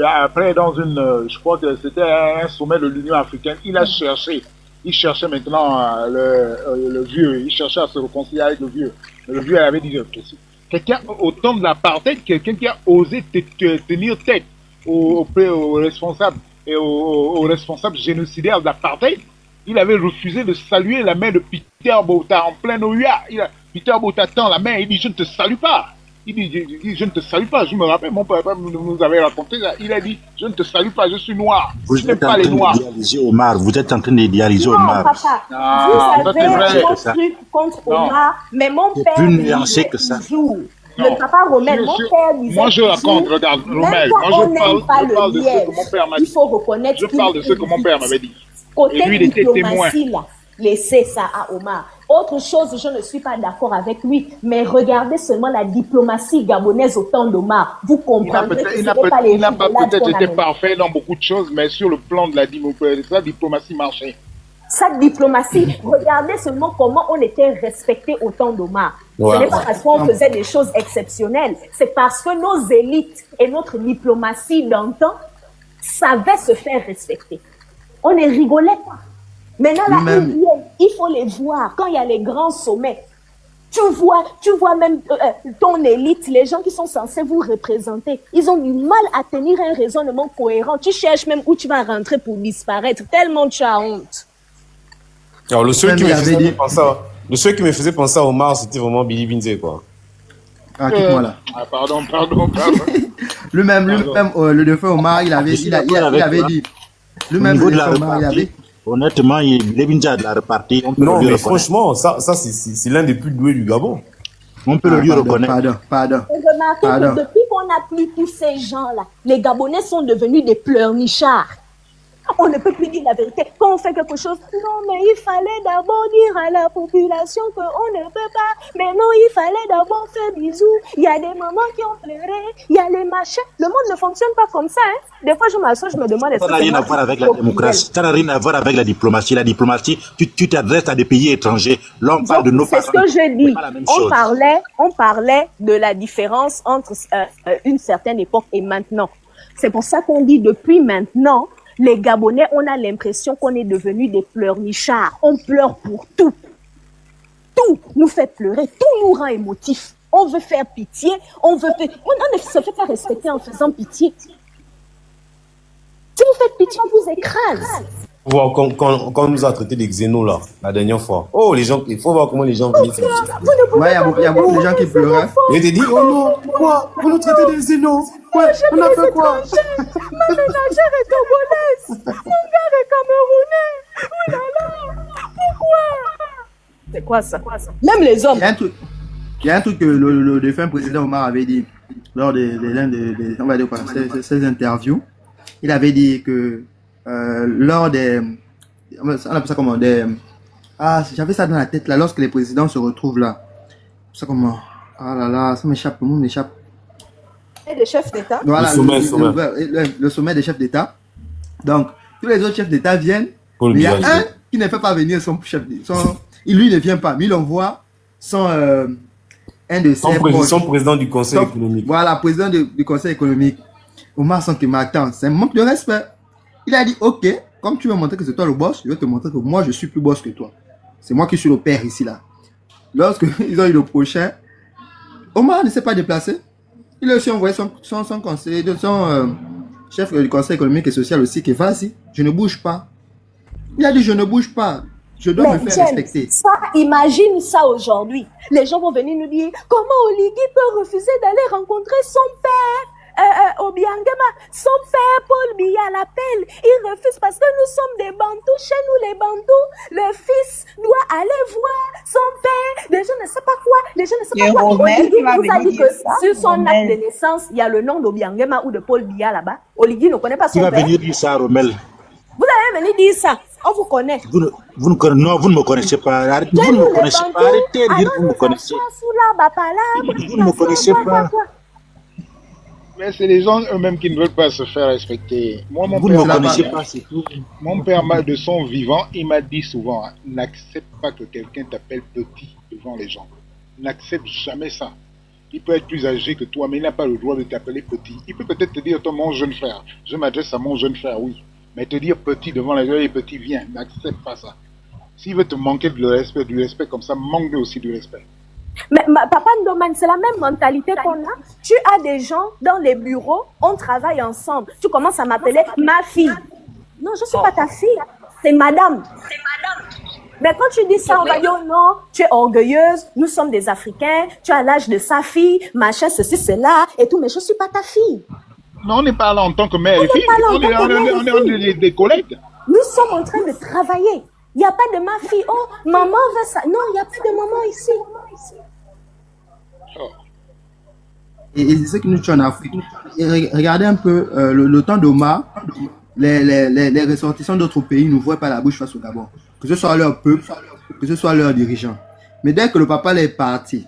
après, je crois que c'était un sommet de l'Union africaine, il cherchait maintenant le vieux, il cherchait à se réconcilier avec le vieux. Le vieux avait dit, quelqu'un au temps de l'apartheid, quelqu'un qui a osé tenir tête aux responsables et aux responsables génocidaires de l'apartheid, il avait refusé de saluer la main de Peter Botha en plein OUA. Peter Botha tend la main, il dit, je ne te salue pas. Il dit, je ne te salue pas. Je me rappelle, mon papa nous avait raconté ça. Il a dit, je ne te salue pas, je suis noir. Vous êtes en train d'idéaliser Omar. Vous êtes en train d'idéaliser Omar. Non, papa. Vous avez un truc contre Omar, mais mon père plus nuancé que ça. Le papa Rommel, mon père disait. Moi, je raconte, regarde, Rommel. Moi, je parle de ce que mon père m'a dit. Il faut reconnaître. Je parle de ce que mon père m'avait dit. Côté et lui, il était témoin. laisser ça à Omar. Autre chose, je ne suis pas d'accord avec lui, mais regardez seulement la diplomatie gabonaise au temps d'Omar. Vous comprendrez que il n'a pas peut-être été parfait dans beaucoup de choses, mais sur le plan de la diplomatie marchait. Sa diplomatie, regardez seulement comment on était respecté au temps d'Omar. Ce n'est pas parce qu'on faisait des choses exceptionnelles, c'est parce que nos élites et notre diplomatie d'antan savaient se faire respecter. On ne rigolait pas. Maintenant, là, il faut les voir quand il y a les grands sommets. Tu vois même ton élite, les gens qui sont censés vous représenter, ils ont du mal à tenir un raisonnement cohérent. Tu cherches même où tu vas rentrer pour disparaître, tellement tu as honte. Alors, le seul qui me faisait penser à Omar, c'était vraiment Billy Binze, quoi. Ah, quitte-moi là. Ah, pardon. Lui-même, le défunt Omar, il avait dit. Lui-même, le défunt Omar, il avait. Honnêtement, Billy Binze a de la répartie. Non, mais franchement, ça c'est l'un des plus doués du Gabon. On peut le lui reconnaître. Pardon. Remarquez que depuis qu'on n'a plus tous ces gens-là, les Gabonais sont devenus des pleurnichards. On ne peut plus dire la vérité. Quand on fait quelque chose, non, mais il fallait d'abord dire à la population qu'on ne peut pas. Mais non, il fallait d'abord faire bisous. Il y a des mamans qui ont pleuré. Il y a les machins. Le monde ne fonctionne pas comme ça. Hein. Des fois, je m'assois, je me demande... Ça n'a rien à voir avec la démocratie. Ça n'a rien à voir avec la diplomatie. La diplomatie, tu t'adresses à des pays étrangers. Là, on parle de nos parents. C'est ce que je dis. On parlait de la différence entre une certaine époque et maintenant. C'est pour ça qu'on dit depuis maintenant... Les Gabonais, on a l'impression qu'on est devenus des pleurnichards. On pleure pour tout. Tout nous fait pleurer, tout nous rend émotifs. On veut faire pitié, on ne se fait pas respecter en faisant pitié. Si vous faites pitié, on vous écrase. Voir quand on nous a traité des xénos là, la dernière fois. Oh, les gens, il faut voir comment les gens finissent. Ouais, il y a beaucoup de gens qui pleuraient. Et tu dis, oh non, quoi? Vous nous traitez des xénos? Ouais, on a fait quoi? Ma ménagère est togolaise. Mon gars est camerounais. Oh là là. Pourquoi? C'est quoi ça? Même les hommes. Il y a un truc que le défunt président Omar avait dit lors de on va dire quoi, ces interviews. Il avait dit que lors des... On appelle ça comment j'avais ça dans la tête là, lorsque les présidents se retrouvent là. Ça comment... Ah là là, ça m'échappe, le monde m'échappe. Et des chefs d'État. Voilà, le sommet des chefs d'État. Donc, tous les autres chefs d'État viennent. Mais il y a un qui ne fait pas venir son chef d'État. Lui ne vient pas, mais il envoie un de ses proches. Son président du Conseil économique. Voilà, président du Conseil économique. Omar Sankema, attends, c'est un manque de respect. Il a dit, ok, comme tu veux montrer que c'est toi le boss, je vais te montrer que moi, je suis plus boss que toi. C'est moi qui suis le père ici, là. Lorsqu'ils ont eu le prochain, Omar ne s'est pas déplacé. Il a aussi envoyé son conseiller, son chef du Conseil économique et social aussi, qui vas-y, je ne bouge pas. Il a dit, je ne bouge pas. Je dois me faire respecter. Ça, imagine ça aujourd'hui. Les gens vont venir nous dire, comment Oligui peut refuser d'aller rencontrer son père Obiangema, son père Paul Biya l'appelle, il refuse parce que nous sommes des Bantous, chez nous les Bantous, le fils doit aller voir son père, les gens ne savent pas quoi, Oligui vous a dit que sur son acte de naissance, il y a le nom d'Obiangema ou de Paul Biya là-bas. Oligui ne connaît pas son père. Tu vas venir dire ça, Romel. Vous allez venir dire ça, on vous connaît. Vous ne me connaissez pas. Arrêtez, vous ne me connaissez pas. Arrêtez de dire que vous me connaissez. Vous ne me connaissez pas. Mais c'est les gens eux-mêmes qui ne veulent pas se faire respecter. Moi, vous ne me connaissez pas, c'est tout. Mon père, de son vivant, il m'a dit souvent, n'accepte pas que quelqu'un t'appelle petit devant les gens. N'accepte jamais ça. Il peut être plus âgé que toi, mais il n'a pas le droit de t'appeler petit. Il peut peut-être te dire, toi, mon jeune frère. Je m'adresse à mon jeune frère, oui. Mais te dire petit devant les gens, et petit, viens. N'accepte pas ça. S'il veut te manquer du respect comme ça, manque-lui aussi du respect. Mais Papa Ndoman, c'est la même mentalité qu'on a. Tu as des gens dans les bureaux, on travaille ensemble. Tu commences à m'appeler ma fille. Non, je ne suis pas ta fille. C'est madame. Mais quand tu dis ça, on va dire oh non, tu es orgueilleuse, nous sommes des Africains, tu as l'âge de sa fille, machin, ceci, cela, et tout, mais je ne suis pas ta fille. Non, on n'est pas là en tant que mère et fille, on est des collègues. Nous sommes en train de travailler. Il n'y a pas de ma fille. Oh, maman veut ça. Non, il n'y a pas de maman ici. Et c'est ce que nous sommes en Afrique. Et regardez un peu le temps d'Omar. Les ressortissants d'autres pays ne voient pas la bouche face au Gabon. que ce soit leur peuple, que ce soit leurs dirigeants. Mais dès que le papa est parti,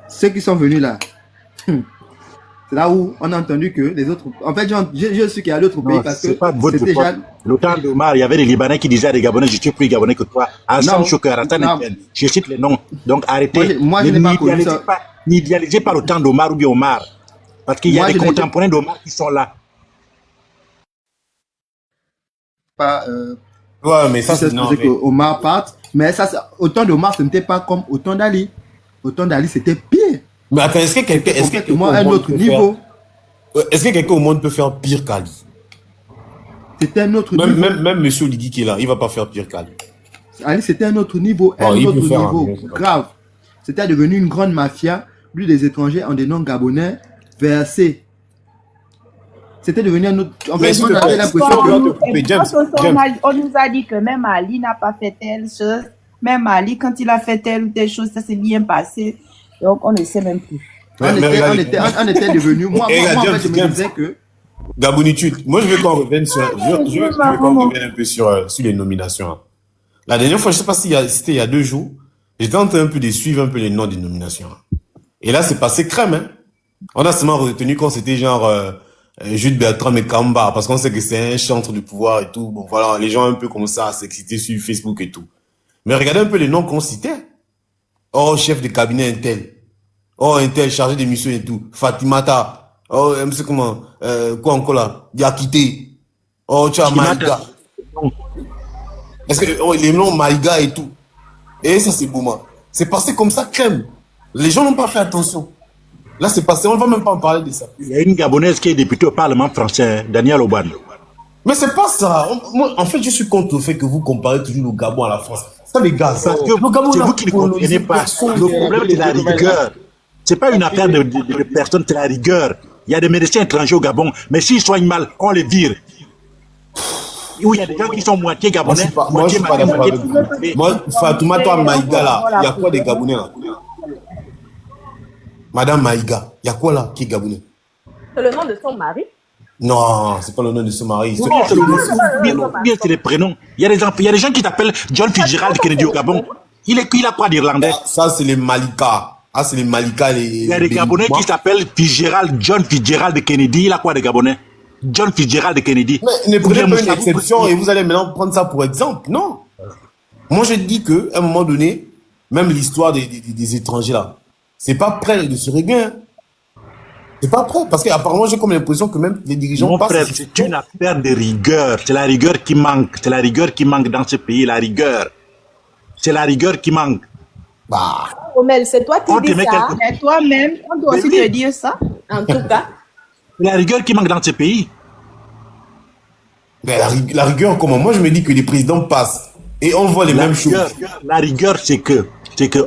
ceux qui sont venus là, c'est là où on a entendu que les autres... En fait, je suis qu'il y a d'autres pays parce que c'était déjà... Le temps d'Omar, il y avait des Libanais qui disaient à des Gabonais, je suis plus Gabonais que toi. Hassan Choukar, je cite les noms. Donc arrêtez. Moi je n'ai pas connu ça. N'idéalisez pas le temps d'Omar ou bien Omar. Parce qu'il y a des contemporains d'Omar qui sont là. Ouais, mais ça c'est que Omar parte. Mais ça, au temps d'Omar, ce n'était pas comme au temps d'Ali. Au temps d'Ali, c'était pire. Mais attends, est-ce que quelqu'un... un autre niveau. Est-ce que quelqu'un au monde peut faire pire qu'Ali? C'était un autre niveau. Même M. Oligui qui est là, il ne va pas faire pire qu'Ali. Ali, c'était un autre niveau. Grave. C'était devenu une grande mafia. Plus des étrangers en des noms gabonais versés. C'était devenu un autre... En fait, on avait l'impression que... On nous a dit que même Ali n'a pas fait telle chose. Même Ali, quand il a fait telle ou telle chose, ça s'est bien passé. Donc, on ne sait même plus. On était devenus... Moi, en fait, je me disais que... Gabonitude. Moi, je veux qu'on revienne sur... Je veux qu'on revienne un peu sur les nominations. Hein. La dernière fois, je ne sais pas si c'était il y a 2 jours, j'étais en train un peu de suivre un peu les noms des nominations. Et là, c'est passé crème. Hein. On a seulement retenu quand c'était genre Jules Bertrand et Kamba, parce qu'on sait que c'est un chantre du pouvoir et tout. Bon, voilà, les gens un peu comme ça s'excitaient sur Facebook et tout. Mais regardez un peu les noms qu'on citait. Oh, chef de cabinet Intel. Oh, Intel, chargé des missions et tout. Fatimata. Oh, je sais comment. Quoi encore là? Yakité. Oh, tu as Maïga. Est-ce que les noms Maïga et tout. Et ça, c'est Bouma. C'est passé comme ça, crème. Les gens n'ont pas fait attention. Là, c'est passé, on ne va même pas en parler de ça. Il y a une Gabonaise qui est députée au Parlement français, Daniel Oban. Mais c'est pas ça. Moi, en fait, je suis contre le fait que vous comparez toujours le Gabon à la France. Ça, les gars, parce que c'est vous qui ne comprenez pas. Le problème, c'est la rigueur. C'est pas une affaire de personnes, c'est la rigueur. Il y a des médecins étrangers au Gabon, mais s'ils soignent mal, on les vire. Où il y a des gens qui sont moitié gabonais, moitié malais, moitié... Moi, Fatouma, toi, Maïga, là, il y a quoi des Gabonais, là? Madame Maïga, il y a quoi, là, qui est Gabonais? C'est le nom de son mari? Non, c'est pas le nom de son mari. Bien, c'est les prénoms. Il y a des gens qui t'appellent John Fitzgerald Kennedy au Gabon. Il a quoi d'irlandais? Ça, c'est les Malika. Ah, c'est les Malika, il y a des Gabonais qui s'appellent John Fitzgerald Kennedy. Il a quoi de Gabonais? John Fitzgerald Kennedy. Mais ne prenez pas une exception et vous allez maintenant prendre ça pour exemple. Non. Moi, je dis qu'à un moment donné, même l'histoire des étrangers là, c'est pas prêt de se régler. Hein. C'est pas prêt. Parce qu'apparemment, j'ai comme l'impression que même les dirigeants... Mon frère, c'est une affaire de rigueur. C'est la rigueur qui manque. C'est la rigueur qui manque dans ce pays. La rigueur. C'est la rigueur qui manque. Bah. Omel, c'est toi qui dis ça. Mais toi-même, on doit aussi te dire ça. En tout cas. La rigueur qui manque dans ce pays. Mais la rigueur, comment? Moi, je me dis que les présidents passent et on voit les mêmes choses. La rigueur, c'est que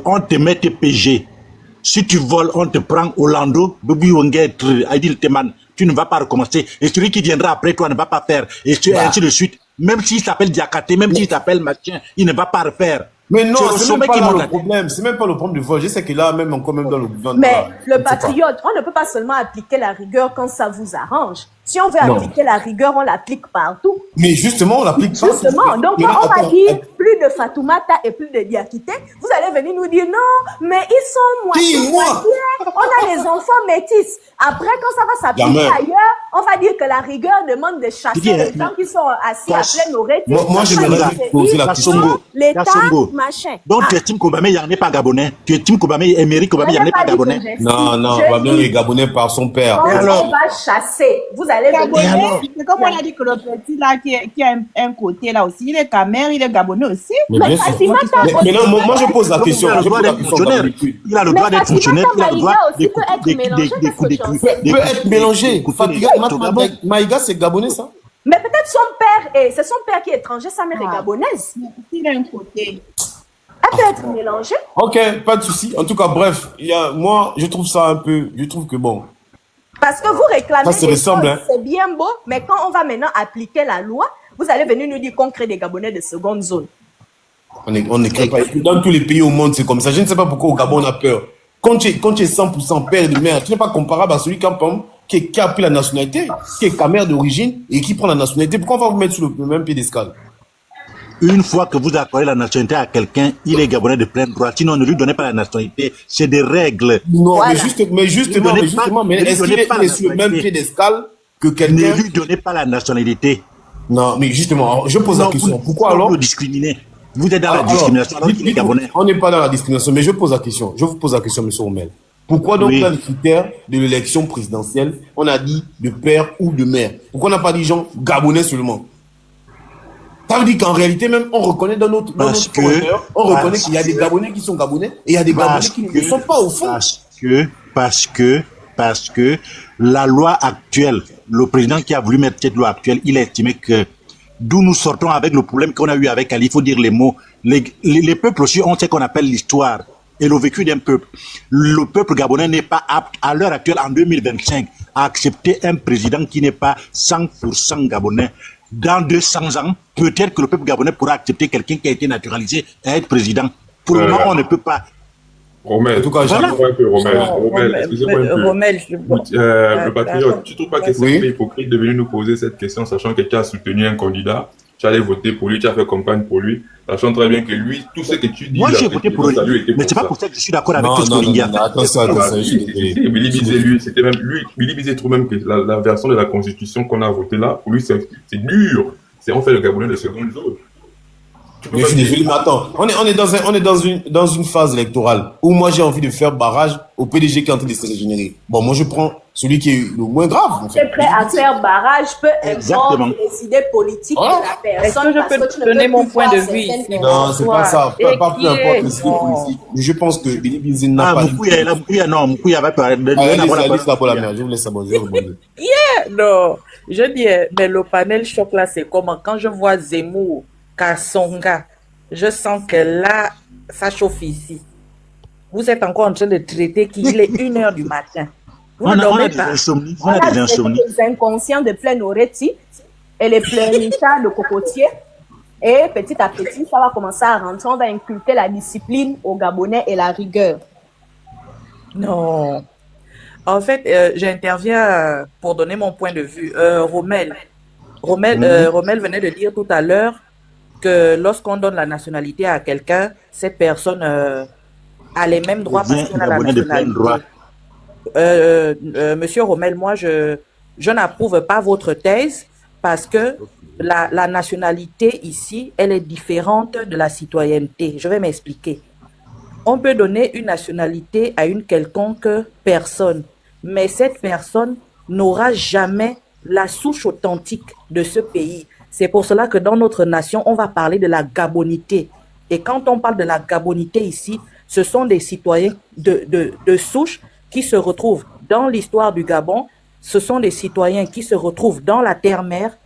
on te met TPG. Si tu voles, on te prend au lando. Tu ne vas pas recommencer. Et celui qui viendra après toi ne va pas faire. Et ainsi de suite. Même s'il s'appelle Diakate, même s'il s'appelle machin, il ne va pas refaire. Mais non, c'est même pas le problème. C'est même pas le problème du vol. Je sais que là, même encore même dans le gouvernement. Mais le patriote, on ne peut pas seulement appliquer la rigueur quand ça vous arrange. Si on veut appliquer la rigueur, on l'applique partout. Mais justement, on l'applique pas. Justement. Donc, quand on va dire plus de Fatoumata et plus de Diakité, vous allez venir nous dire non, mais ils sont moitié. On a les enfants métis. Après, quand ça va s'appliquer ailleurs, on va dire que la rigueur demande de chasser les gens qui sont assis à pleine oreille. Moi, j'aimerais poser la question. L'État, machin. Donc, tu estimes qu'Obama, il n'y pas Gabonais. Tu estimes qu'Obama, Émeric Obama, il n'y pas Gabonais. Non, Obama, il est Gabonais par son père. On va chasser. Vous allez venir. C'est comme on a dit que le petit là qui a un côté là aussi, il est Camer, il est Gabonais aussi. Mais non, moi je pose la question. Il a le droit d'être fonctionnaire. Il a le droit peut être mélangé. Maïga, c'est Gabonais, ça? Mais peut-être son père, c'est son père qui est étranger, sa mère est gabonaise. Il a un côté. Elle peut être mélangée. Ok, pas de souci. En tout cas, bref, moi, je trouve ça un peu... Je trouve que bon... Parce que vous réclamez des choses, c'est bien beau, mais quand on va maintenant appliquer la loi, vous allez venir nous dire qu'on crée des Gabonais de seconde zone. On ne crée pas. Dans tous les pays au monde, c'est comme ça. Je ne sais pas pourquoi au Gabon, on a peur. Quand tu es 100% père de mère, tu n'es pas comparable à celui qui a pris la nationalité, qui est Camer d'origine et qui prend la nationalité. Pourquoi on va vous mettre sur le même pied d'escale? Une fois que vous accordez la nationalité à quelqu'un, il est gabonais de plein droit. Sinon, ne lui donnez pas la nationalité. C'est des règles. Non, Voilà. mais justement, est-ce qu'il est sur le même pied d'escale que quelqu'un? Ne lui donnez pas la nationalité. Non, mais justement, je pose la question. Pourquoi alors? Vous discriminez. Vous êtes dans la discrimination alors qu'il est gabonais. On n'est pas dans la discrimination, mais je pose la question. Je vous pose la question, M. Rommel. Pourquoi donc dans les critères de l'élection présidentielle, on a dit de père ou de mère? Pourquoi on n'a pas dit gens gabonais seulement? Ça veut dire qu'en réalité, même, on reconnaît dans notre fondeur, on reconnaît qu'il y a des Gabonais qui sont Gabonais et il y a des Gabonais qui ne sont pas au fond. Parce que la loi actuelle, le président qui a voulu mettre cette loi actuelle, il a estimé que d'où nous sortons avec le problème qu'on a eu avec Ali, il faut dire les mots. Les peuples aussi ont ce qu'on appelle l'histoire et le vécu d'un peuple. Le peuple gabonais n'est pas apte, à l'heure actuelle, en 2025, à accepter un président qui n'est pas 100% gabonais. Dans 200 ans, peut-être que le peuple gabonais pourra accepter quelqu'un qui a été naturalisé à être président. Pour le moment, on ne peut pas. Rommel, en tout cas, voilà. Rommel, excusez-moi un peu. Rommel, le patriote, tu ne trouves pas que c'est hypocrite de venir nous poser cette question, sachant que tu as soutenu un candidat, tu allais voter pour lui, tu as fait campagne pour lui, sachant très bien que lui, tout ce que tu dis... Moi, j'ai voté pour lui, mais c'est pas pour ça que je suis d'accord avec tout ce que Lingui a fait. Attention, Billy Bizet, lui, c'était même... Billy Bizet trouve même que la version de la Constitution qu'on a votée là, pour lui, c'est dur. C'est en fait le Gabonais de seconde zone. Mais je suis désolé, mais attends, on est dans une phase électorale où moi j'ai envie de faire barrage au PDG qui est en train de se régénérer. Bon, moi je prends celui qui est le moins grave. En fait. Tu es prêt à faire barrage, peu importe les idées politiques de la personne. Est-ce que je peux donner mon point de vue ici? Non, c'est pas ça. Pas peu importe les idées politiques. Je pense que Billy Bizet n'a pas... Moukouya va parler de... Je vous laisse aborder. Non, je dis, mais le panel choc là, c'est comment? Quand je vois Zemmour, Kassonga, je sens que là, ça chauffe ici. Vous êtes encore en train de traiter qu'il est 1h du matin. Vous ne dormez pas. On a des insomnies. Les inconscients de plein oretti et les pleurnichards de cocotier. Et petit à petit, ça va commencer à rentrer. On va inculquer la discipline aux Gabonais et la rigueur. Non. En fait, j'interviens pour donner mon point de vue. Rommel venait de dire tout à l'heure que lorsqu'on donne la nationalité à quelqu'un, cette personne a les mêmes droits parce qu'elle a la nationalité. Monsieur Rommel, moi, je n'approuve pas votre thèse parce que la nationalité ici, elle est différente de la citoyenneté. Je vais m'expliquer. On peut donner une nationalité à une quelconque personne, mais cette personne n'aura jamais la souche authentique de ce pays. C'est pour cela que dans notre nation, on va parler de la gabonité. Et quand on parle de la gabonité ici, ce sont des citoyens de souche qui se retrouvent dans l'histoire du Gabon. Ce sont des citoyens qui se retrouvent dans la terre-mère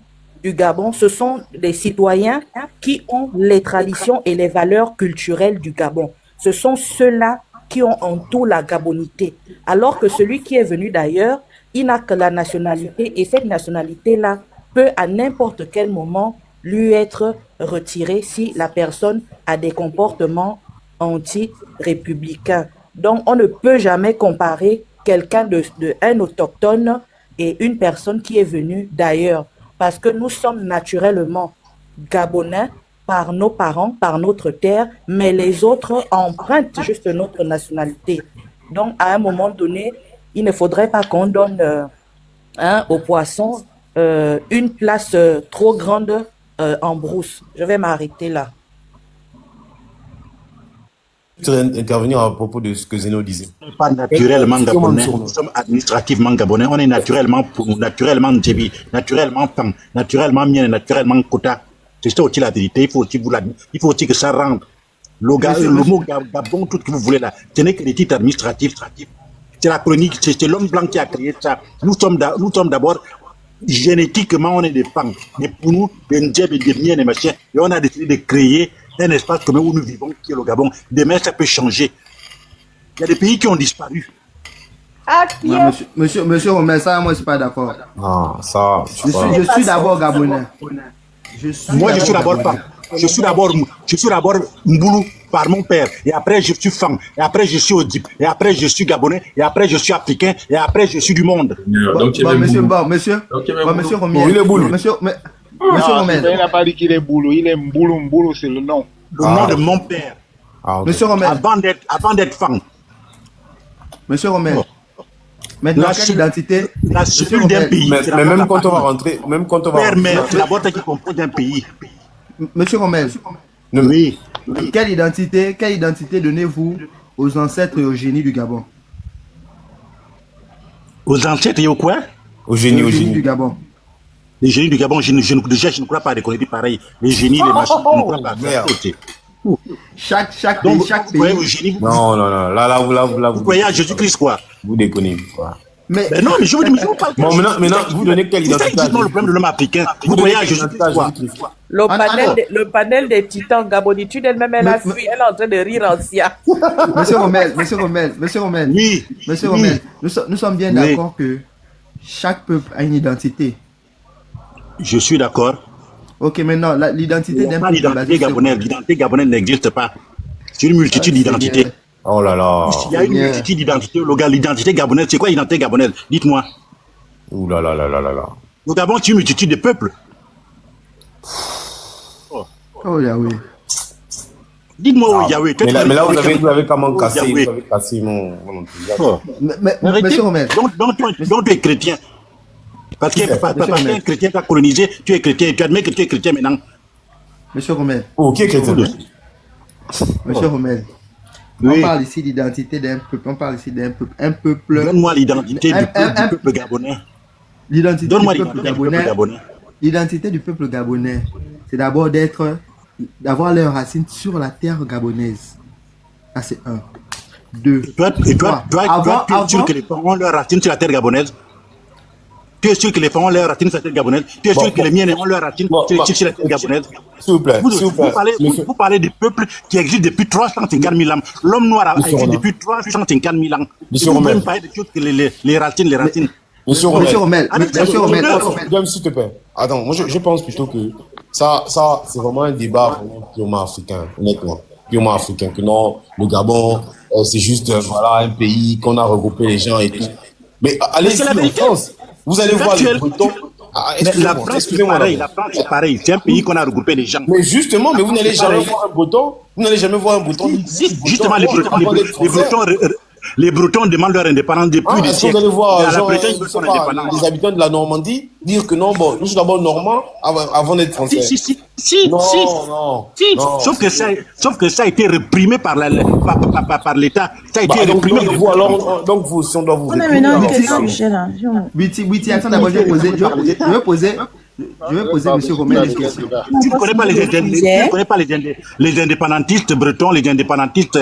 du Gabon. Ce sont des citoyens qui ont les traditions et les valeurs culturelles du Gabon. Ce sont ceux-là qui ont en tout la gabonité. Alors que celui qui est venu d'ailleurs, il n'a que la nationalité et cette nationalité-là peut à n'importe quel moment lui être retirée si la personne a des comportements anti-républicains. Donc, on ne peut jamais comparer quelqu'un un autochtone et une personne qui est venue d'ailleurs. Parce que nous sommes naturellement gabonais par nos parents, par notre terre, mais les autres empruntent juste notre nationalité. Donc, à un moment donné, il ne faudrait pas qu'on donne aux poissons une place trop grande en brousse. Je vais m'arrêter là. Je voudrais intervenir à propos de ce que Zeno disait. Pas naturellement gabonais, nous sommes administrativement gabonais, on est naturellement Djebi, naturellement Pam, naturellement Mien, naturellement Kota. C'est ça aussi la vérité, il faut aussi que ça rentre. Le mot Gabon, tout ce que vous voulez là, ce n'est que des titres administratifs. C'est la chronique, c'est l'homme blanc qui a créé ça. Nous sommes d'abord, génétiquement, on est des Pam. Mais pour nous, des Ndjeb et des Mien et machin, et on a décidé de créer un espace commun où nous vivons, qui est le Gabon. Demain, ça peut changer. Il y a des pays qui ont disparu. Non, monsieur Rommel, ça, moi, je suis pas d'accord. Non, ça... Je suis d'abord Gabonais. Moi, je suis d'abord Pam. Je suis d'abord Mboulou par mon père. Et après, je suis Fang. Et après, je suis Odip. Et après, je suis Gabonais. Et après, je suis Africain. Et après, je suis du monde. Monsieur Rommel. Monsieur Rommel. Il n'a pas dit qu'il est Mboulou, il est Mboulou. Mboulou, c'est le nom. Le nom de mon père. Okay. Monsieur Rommel. Avant d'être femme. Monsieur Rommel. Maintenant, quelle identité? La cellule d'un pays. Mais même quand on va rentrer, Père-mère, c'est la boîte qui compose un pays. Monsieur Rommel. Oui. Quelle identité donnez-vous aux ancêtres et aux génies du Gabon? Aux ancêtres et au quoi? Au génie du Gabon. Les génies du Gabon, je ne crois pas reconnaître pareil. Les génies, les machines, je ne crois pas. Chaque pays. Non, là, vous croyez à Jésus-Christ, quoi? Vous déconnez, quoi. Mais non, mais je vous dis, mais je vous parle. Bon, maintenant, vous donnez quelle identité? C'est ça, le problème de l'homme africain. Vous croyez à Jésus-Christ, quoi? Le panel des titans gabonitudes, elle-même, elle a fui, elle est en train de rire en sia. Monsieur Rommel. Oui. Monsieur Rommel, nous sommes bien d'accord que chaque peuple a une identité. Je suis d'accord. Ok, maintenant, l'identité d'un peuple. L'identité gabonaise n'existe pas. C'est une multitude d'identités. Oh là là. Il y a une multitude d'identités. L'identité gabonaise, c'est quoi l'identité gabonaise? Dites-moi. Ouh là là là là là là. Le Gabon, c'est une multitude de peuples. Oh Yahweh. Dites-moi, Yahweh. Mais là, vous avez comment cassé, mon Monsieur Rommel. Donc tu es chrétien. Parce qu'un chrétien t'a colonisé, tu es chrétien, tu admets que tu es chrétien maintenant. Monsieur Rommel. Oh, qui est chrétien? Monsieur Rommel. On parle ici d'identité d'un peuple. Un peuple. Donne-moi l'identité du peuple gabonais. Donne-moi l'identité du peuple gabonais. L'identité du peuple gabonais, c'est d'abord d'avoir leurs racines sur la terre gabonaise. Ça, c'est un. Deux. Et toi, tu es sûr que les parents ont leurs racines sur la terre gabonaise? Tu es sûr que les parents ont leurs racines sur la terre gabonaise? Tu es sûr que les miens ont leurs racines sur la terre gabonaise? S'il vous plaît. Vous parlez des peuples qui existent depuis 350 000 ans. L'homme noir a existé depuis 350 000 ans. Monsieur Rommel. Vous ne pas des choses que les racines. Monsieur Rommel, s'il te plaît. Attends, moi je pense plutôt que ça c'est vraiment un débat purement africain, honnêtement. Purement africain. Que non, le Gabon, c'est juste un pays qu'on a regroupé les gens et tout. Mais allez en France. Vous allez voir les Bretons. La France, c'est pareil. C'est un pays qu'on a regroupé les gens. Mais justement, vous n'allez jamais voir un Breton. Vous n'allez jamais voir un Breton. Justement, les Bretons demandent leur indépendance depuis des siècles. Vous allez voir les habitants de la Normandie dire que non, nous sommes d'abord normands avant d'être français. Si. Sauf que ça a été réprimé par l'État. Ça a été réprimé. Donc vous, si on doit vous réprimer. On a maintenant quel sujet là? Oui, attends, d'abord, je vais poser M. Rommel une question. Tu ne connais pas les indépendantistes bretons, les indépendantistes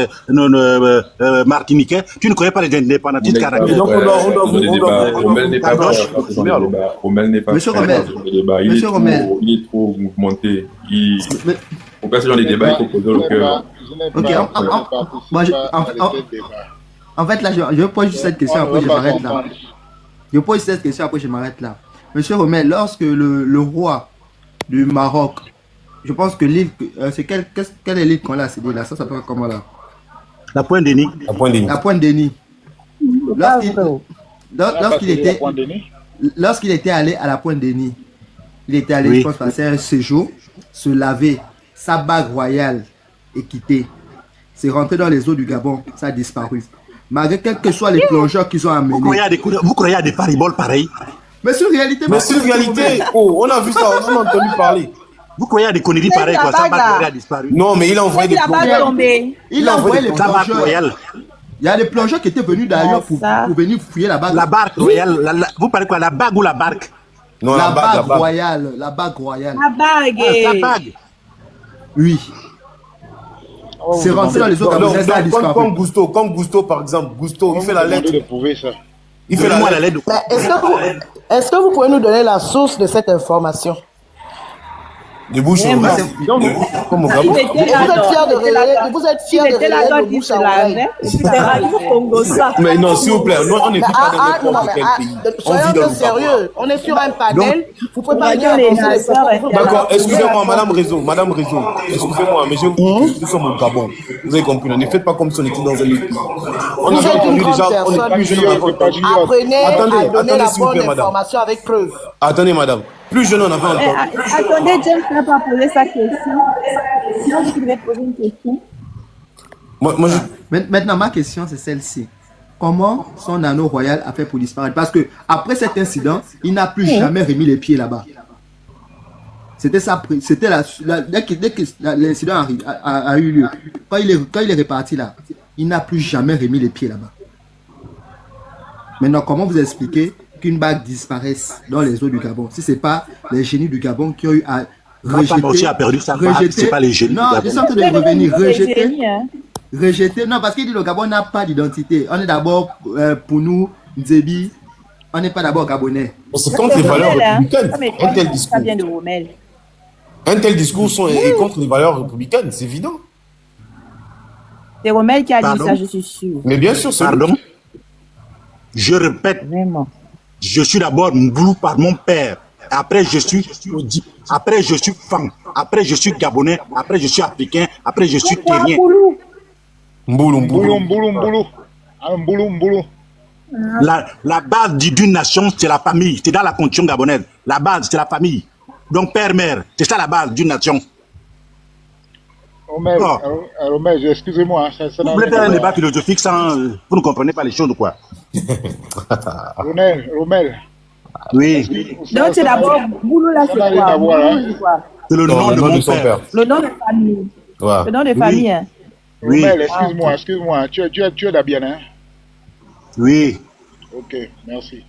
martiniquais. Tu ne connais pas les indépendantistes caraïbes. Donc Rommel n'est pas Rommel n'est pas il est trop mouvementé. Pour passer dans les débats, il faut poser le cœur. En fait, là, je pose juste cette question, après je m'arrête là. Monsieur Rommel, lorsque le roi du Maroc, je pense que l'île, c'est quelle est l'île qu'on a cédée là? Ça s'appelle comment là? La Pointe-Denis. La Pointe-Denis. Lorsqu'il était allé à la Pointe-Denis, il était allé, je pense, passer un séjour, se laver, sa bague royale est quittée. C'est rentré dans les eaux du Gabon, ça a disparu. Malgré quels que soient les plongeurs qu'ils ont amenés. Vous croyez à des pariboles pareils? Mais c'est une réalité. On a vu ça, on a entendu parler. Vous croyez à des conneries pareilles, quoi? Sa bague a disparu. Non, mais il a envoyé des plongeurs. Il a envoyé les plongeurs. Il y a des plongeurs qui étaient venus d'ailleurs pour venir fouiller la bague. La barque royale. Vous parlez quoi? La bague ou la barque? Non, la bague royale. La bague royale. La bague. Oui. C'est rentré dans les eaux gabonaises, ça a disparu. Comme Gusto, par exemple. Gusto, il fait la lettre. Il fait la lettre. Est-ce que vous pouvez nous donner la source de cette information? De bouche à oreille. Comme au Gabon. Vous êtes fiers de relayer de bouche à oreille. Mais non, s'il vous plaît, on n'est plus pas dans n'importe quel pays. Soyons sérieux. On est sur un panel. Vous pouvez pas dire D'accord, excusez-moi, Madame Réseau. Excusez-moi, mais nous sommes au Gabon. Vous avez compris, ne faites pas comme si on était dans un autre pays. On a entendu déjà, on est plus jeunes. Apprenez à donner la bonne information avec preuve. Attendez, madame. Plus jeune, on avait entendu. Attendez, James n'a pas posé sa question. Sinon, je vais poser une question. Maintenant, ma question, c'est celle-ci. Comment son anneau royal a fait pour disparaître? Parce que après cet incident, il n'a plus jamais remis les pieds là-bas. C'était ça. C'était dès que l'incident a eu lieu, quand il est reparti là, il n'a plus jamais remis les pieds là-bas. Maintenant, comment vous expliquez qu'une bague disparaisse dans les eaux du Gabon si ce n'est pas les génies du Gabon qui ont eu à rejeter, a perdu sa bague, c'est pas les génies. Non, ils sont en train de revenir, rejeter. Non, parce qu'il dit le Gabon n'a pas d'identité. On est d'abord, pour nous, Nzebi, on n'est pas d'abord gabonais. C'est contre les valeurs républicaines. Un tel discours. Ça vient de Rommel. Un tel discours est contre les valeurs républicaines, c'est évident. C'est Rommel qui a dit ça, je suis sûr. Mais bien sûr, c'est... Pardon. Je répète, je suis d'abord Mboulou par mon père. Après, je suis Odi. Après, je suis Fang. Après, je suis Gabonais. Après, je suis Africain. Après, je suis Terrien. Mboulou. La base d'une nation, c'est la famille. C'est dans la condition gabonaise. La base, c'est la famille. Donc, père-mère, c'est ça la base d'une nation. Rommel, excusez-moi. Vous voulez faire un débat philosophique sans... Vous ne comprenez pas les choses ou quoi? Rommel. Oui. Donc, c'est d'abord, Boulou là, c'est quoi? C'est le nom de mon père. Le nom de famille. Ouais. Le nom de famille. Hein. Oui. Rommel, excuse-moi. Tu es d'Abien, hein? Oui. Ok, merci.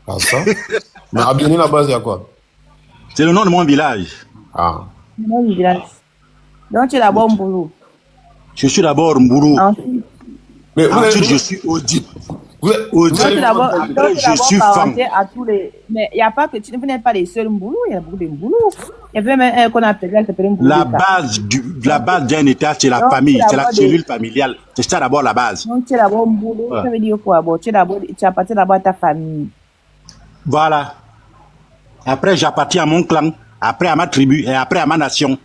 Ah, ça? Mais Abien, la base, il y a quoi? C'est le nom de mon village. Ah. Le nom du village. Donc, tu es d'abord Mboulou. Je suis d'abord Mboulou. Ensuite, je suis Odi. Après, je suis femme. Mais il n'y a pas que vous n'êtes pas les seuls Mboulou, il y a beaucoup de Mboulou. Il y avait même un qu'on appelle Mboulou. La base d'un État, c'est la famille, c'est la cellule familiale. C'est ça d'abord la base. Donc tu es d'abord Mboulou, ça veut dire quoi? Bon, tu appartiens d'abord à ta famille. Voilà. Après, j'appartiens à mon clan, après à ma tribu et après à ma nation.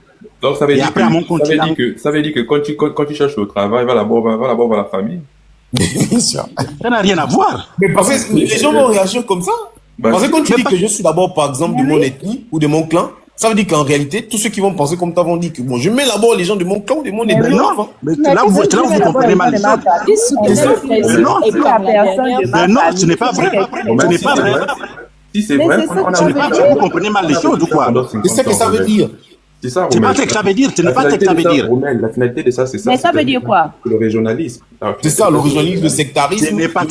Donc ça veut dire que quand tu cherches le travail, va d'abord vers la famille. Bien sûr. Ça n'a rien à voir. Mais parce que les gens vont réagir comme ça. Parce que quand tu dis que je suis d'abord, par exemple, de mon ethnie ou de mon clan, ça veut dire qu'en réalité, tous ceux qui vont penser comme toi vont dire que bon, je mets d'abord les gens de mon clan ou de mon ethnie. Non, mais là vous comprenez mal les choses. Non, ce n'est pas vrai. Ce n'est pas vrai. Si c'est vrai, vous comprenez mal les choses ou quoi? C'est ça que ça veut dire. C'est ça, c'est pas ce que ça veut dire, ce n'est pas ce que ça veut dire. La finalité de ça, c'est ça. Mais ça veut dire quoi? Le régionalisme. C'est ça, le régionalisme, le sectarisme. Ce n'est pas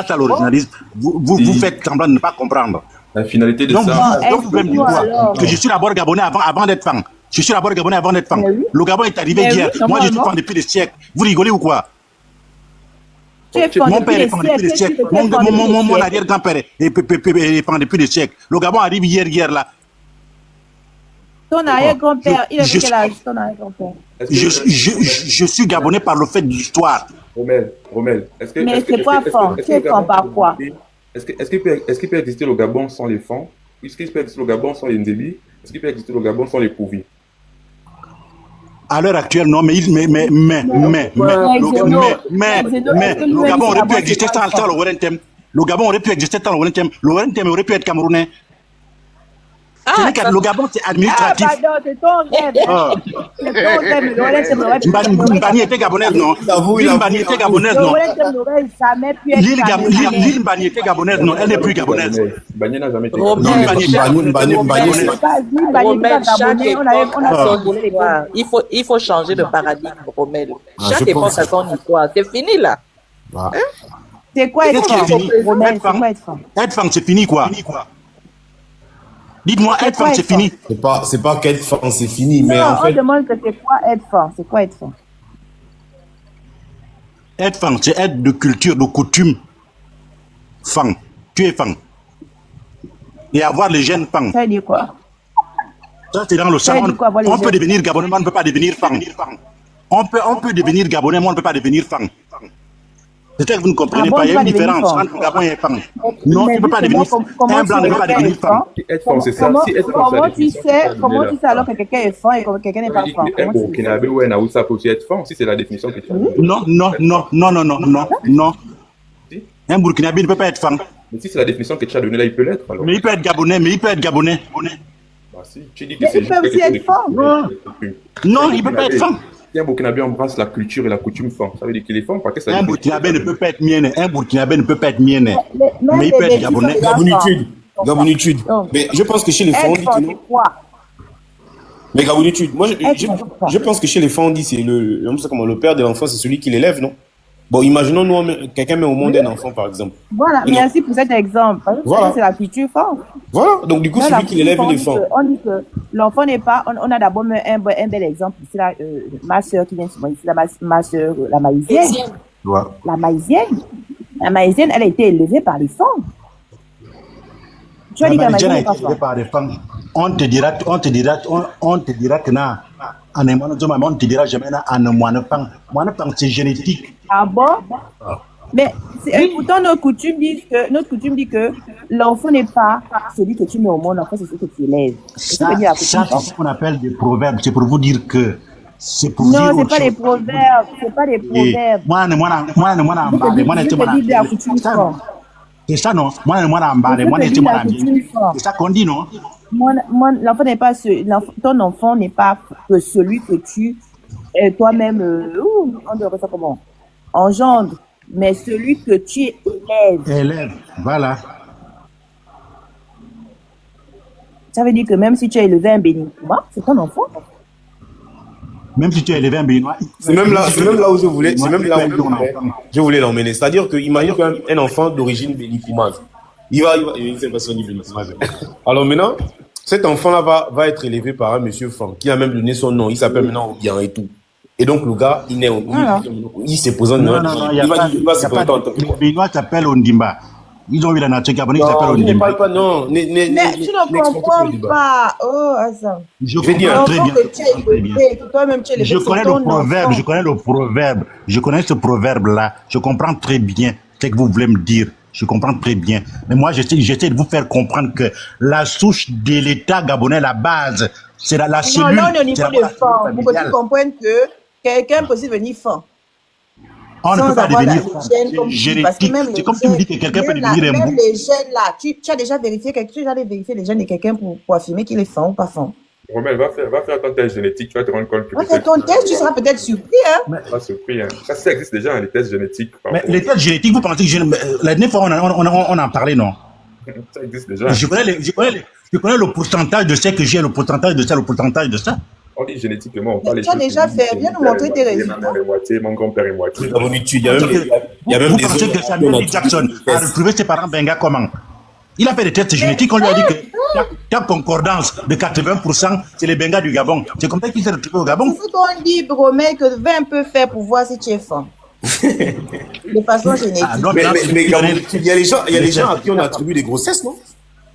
ça l'originalisme. Vous faites semblant de ne pas comprendre. La finalité de ça. Donc vous pouvez me dire quoi? Que je suis d'abord Gabonais avant d'être fan. Je suis d'abord Gabonais avant d'être fan. Le Gabon est arrivé hier. Moi, je suis fan depuis des siècles. Vous rigolez ou quoi? Mon père est fan depuis des siècles. Mon arrière-grand-père est fan depuis des siècles. Le Gabon arrive hier là. Ton arrière-grand-père, il avait quel âge, ton arrière-grand-père? Je suis Gabonais par le fait de l'histoire. Rommel, est-ce que... Mais c'est quoi fan? Tu es fan par quoi? Est-ce qu'il peut exister le Gabon sans les Fans? Est-ce qu'il peut exister le Gabon sans les Nzebi? Est-ce qu'il peut exister le Gabon sans les Pouvis? À l'heure actuelle, non, mais le Gabon aurait pu exister sans le Werentem. Le Gabon aurait pu exister sans le Werentem. Le Werentem aurait pu être camerounais. Le Gabon, c'est administratif. Ah, pardon, c'est ton rêve. C'est ton rêve. Mbani était gabonaise, non? L'île Mbani était gabonaise, non? L'île Mbani était gabonaise, non? Elle n'est plus gabonaise. Mbani n'a jamais été gabonaise. Il faut changer de paradigme, Rommel. Chaque époque a son histoire. C'est fini, là. C'est quoi être femme? Être femme, c'est fini, quoi? Dites-moi, être femme, c'est fini. C'est pas qu'être femme, c'est fini, mais en fait... on demande que c'est quoi être femme. C'est quoi être femme? Être femme, c'est être de culture, de coutume. Femme. Tu es femme. Et avoir les gènes femme. Ça veut dire quoi? Ça, c'est dans le sang. On peut devenir Gabonais, mais on ne peut pas devenir femme. On peut devenir Gabonais, mais on ne peut pas devenir femme. C'est-à-dire que vous ne comprenez pas, il y a une différence entre Gabon et femme. Non, tu ne peux pas devenir un blanc ne peut pas devenir femme. Comment tu sais alors que quelqu'un est femme et que quelqu'un n'est pas femme? Ça peut aussi être femme, si c'est la définition que tu as. Non. Un Burkinabé ne peut pas être femme. Mais si c'est la définition que tu as donnée là, il peut l'être. Alors. Mais il peut être gabonais, Bah, si. Tu dis que c'est ils peuvent aussi être fan. Non, il peut pas être fan. Si un Burkinabé embrasse la culture et la coutume fan, ça veut dire qu'il est fan parce que ça. Un Burkinabé ne peut pas être mien. Mais il peut être gabonais. Gabonitude. Mais je pense que chez les fonds, on dit mais Gabonitude, moi je pense que chez les fonds, on dit c'est le père de l'enfant, c'est celui qui l'élève, non? Bon, imaginons nous, quelqu'un met au monde un enfant, par exemple. Voilà, merci pour cet exemple. Voilà. C'est la culture forte. Voilà, donc du coup, celui qui l'élève, il est fort. On dit que l'enfant n'est pas... On a d'abord un bel exemple. C'est ma soeur qui vient souvent ici, ma soeur, la maïsienne. Ouais. La maïsienne, elle a été élevée par les femmes. Tu as dit que la maïsienne a été élevée par les femmes. On te dira que non. On te dira jamais c'est génétique. Ah bon? Mais pourtant notre coutume dit que l'enfant n'est pas celui que tu mets au monde, l'enfant c'est celui que tu élèves. Ça c'est ce qu'on appelle des proverbes. C'est pour vous dire que c'est pour non, c'est pas des proverbes, c'est pas des proverbes. C'est ça non? C'est ça qu'on dit non? L'enfant n'est pas ton enfant n'est pas que celui que tu toi-même on dirait ça comment engendre, mais celui que tu élèves. Voilà. Ça veut dire que même si tu as élevé un béninois, c'est ton enfant. Même si tu as élevé un béninois. C'est même là où je voulais l'emmener. C'est-à-dire que imagine qu'un enfant d'origine béninoise. Alors maintenant, cet enfant-là va être élevé par un monsieur Franck qui a même donné son nom. Il s'appelle maintenant Obian et tout. Et donc le gars, il s'est posé non, il va se présenter en tant que les Béninois s'appellent Ondimba. Ils ont eu la nature gabonaise qui s'appelle Ondimba. Mais tu ne comprends pas. Oh, Hassan. Je comprends très bien. Je connais ce proverbe-là. Je comprends très bien ce que vous voulez me dire. Je comprends très bien. Mais moi, j'essaie de vous faire comprendre que la souche de l'État gabonais, la base, c'est la cellule. Non, au niveau de fond. Vous pouvez comprendre que quelqu'un peut aussi devenir fort. On ne peut pas devenir génétique. C'est comme si tu me dis que quelqu'un peut devenir un même les gènes là, tu as déjà vérifié les gènes de quelqu'un pour affirmer qu'il est fort ou pas fort. Romel, va faire ton test génétique, tu vas te rendre compte que... Va faire ton test, tu seras peut-être surpris, hein. Pas surpris, hein. Ça existe déjà, les tests génétiques. Mais les tests génétiques, vous pensez que la dernière fois, on en parlait, non? Ça existe déjà. Je connais le pourcentage de ce que j'ai, le pourcentage de ça. On dit génétiquement, on parle... Tu as déjà fait, viens nous montrer tes résultats. Ma mère est moitié, mon grand-père est moitié. Il y a même des... Vous pensez que Samuel Jackson a retrouvé ses parents benga comment? Il a fait des tests génétiques, on lui a dit que ta concordance de 80%, c'est les Bengas du Gabon. C'est comme ça qu'il s'est retrouvé au Gabon. C'est ce qu'on dit, Bromé, que 20 peut faire pour voir si tu es fort. De façon génétique. Mais il y a les gens à qui on attribue des grossesses, non?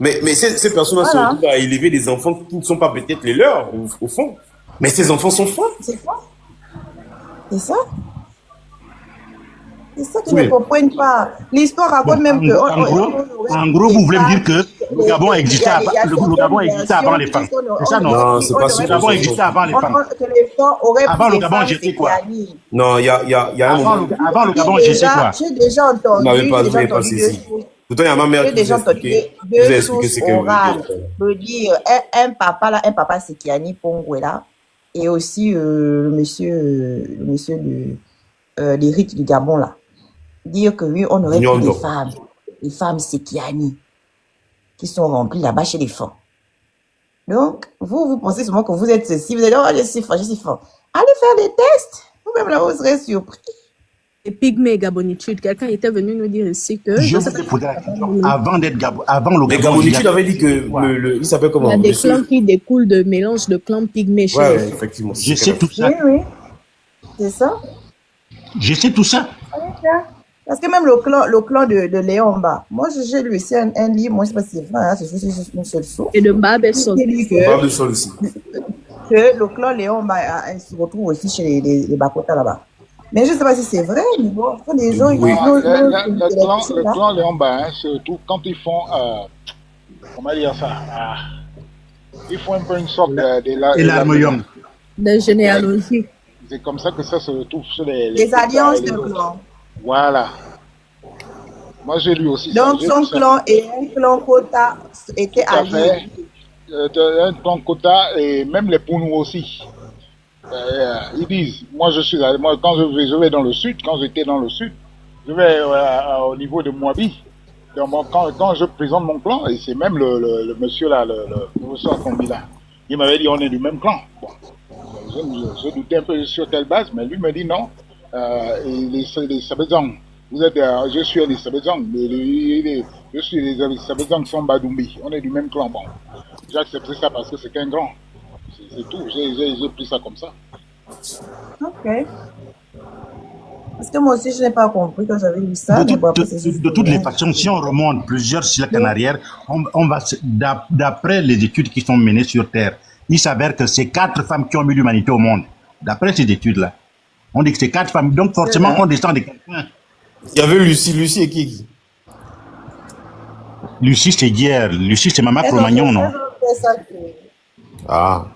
Mais ces personnes-là se retrouvent à élever des enfants qui ne sont pas peut-être les leurs, au fond. Mais ces enfants sont forts. C'est ça. C'est ça. C'est ça qu'ils ne comprennent pas. L'histoire raconte même que... En gros, vous voulez me dire que le Gabon existait avant les femmes. C'est ça, non? Non, c'est pas ça. Le Gabon existait avant les femmes. Avant le Gabon, j'étais quoi? Non, il y a un moment... Avant le Gabon, j'étais quoi? J'ai déjà entendu... Vous n'avez pas saisi. Pourtant, il y a ma mère qui vous a expliqué ce que veut dire un papa Sekiani Pongwela, et aussi le monsieur des rites du Gabon, là. Dire que oui, on aurait pris des femmes Sekiani, qui sont remplies là-bas chez les femmes. Donc, vous pensez souvent que vous êtes ceci, vous allez dire, oh, je suis fort. Allez faire des tests, vous-même là, vous serez surpris. Et Pygmée Gabonitude, quelqu'un était venu nous dire ici que... Je vous ai posé la question avant d'être Gabon, avant le Gabon. Mais Gabonitude avait dit que il s'appelle comment? Il y a des clans qui découlent de mélange de clans Pygmée. Ouais, effectivement. Je sais tout ça. Oui. C'est ça. Je sais tout ça. Parce que même le clan de Léomba, moi j'ai lu ici un livre, moi je sais pas si c'est vrai, c'est juste une seule source. Et de Babelsol. Babelsol aussi. Que le clan Léomba se retrouve aussi chez les Bakota là-bas. Mais je ne sais pas si c'est vrai, mais bon, les gens... Oui. Le clan Léomba, surtout quand ils font... comment dire ça? Ils font un peu une sorte de généalogie. C'est comme ça que ça se retrouve sur les alliances de clans. Voilà. Moi, j'ai lu aussi donc, ça. son clan et un clan Kota étaient alliés. Un clan Kota et même les Pounou aussi. Ils disent, moi quand je vais dans le sud, quand j'étais dans le sud, je vais au niveau de Moabi. Donc, quand je présente mon clan, et c'est même le monsieur là, le monsieur là, il m'avait dit on est du même clan. Bon, je doutais un peu sur telle base, mais lui me dit non. Les Sabezang, je suis un des Sabezang, je suis les Sabezang sont Badoumbi, on est du même clan. Bon, j'ai accepté ça parce que c'est qu'un grand. C'est tout, j'ai pris ça comme ça. Ok. Parce que moi aussi, je n'ai pas compris quand j'avais lu ça. De toutes les façons, si on remonte plusieurs siècles en arrière, on va, d'après les études qui sont menées sur Terre, il s'avère que c'est 4 femmes qui ont mis l'humanité au monde. D'après ces études-là. On dit que c'est 4 femmes. Donc forcément, on descend de quelqu'un. Il y avait Lucie et qui? Lucie, c'est Guerre. Lucie, c'est Maman Cro-Magnon, non? Ah.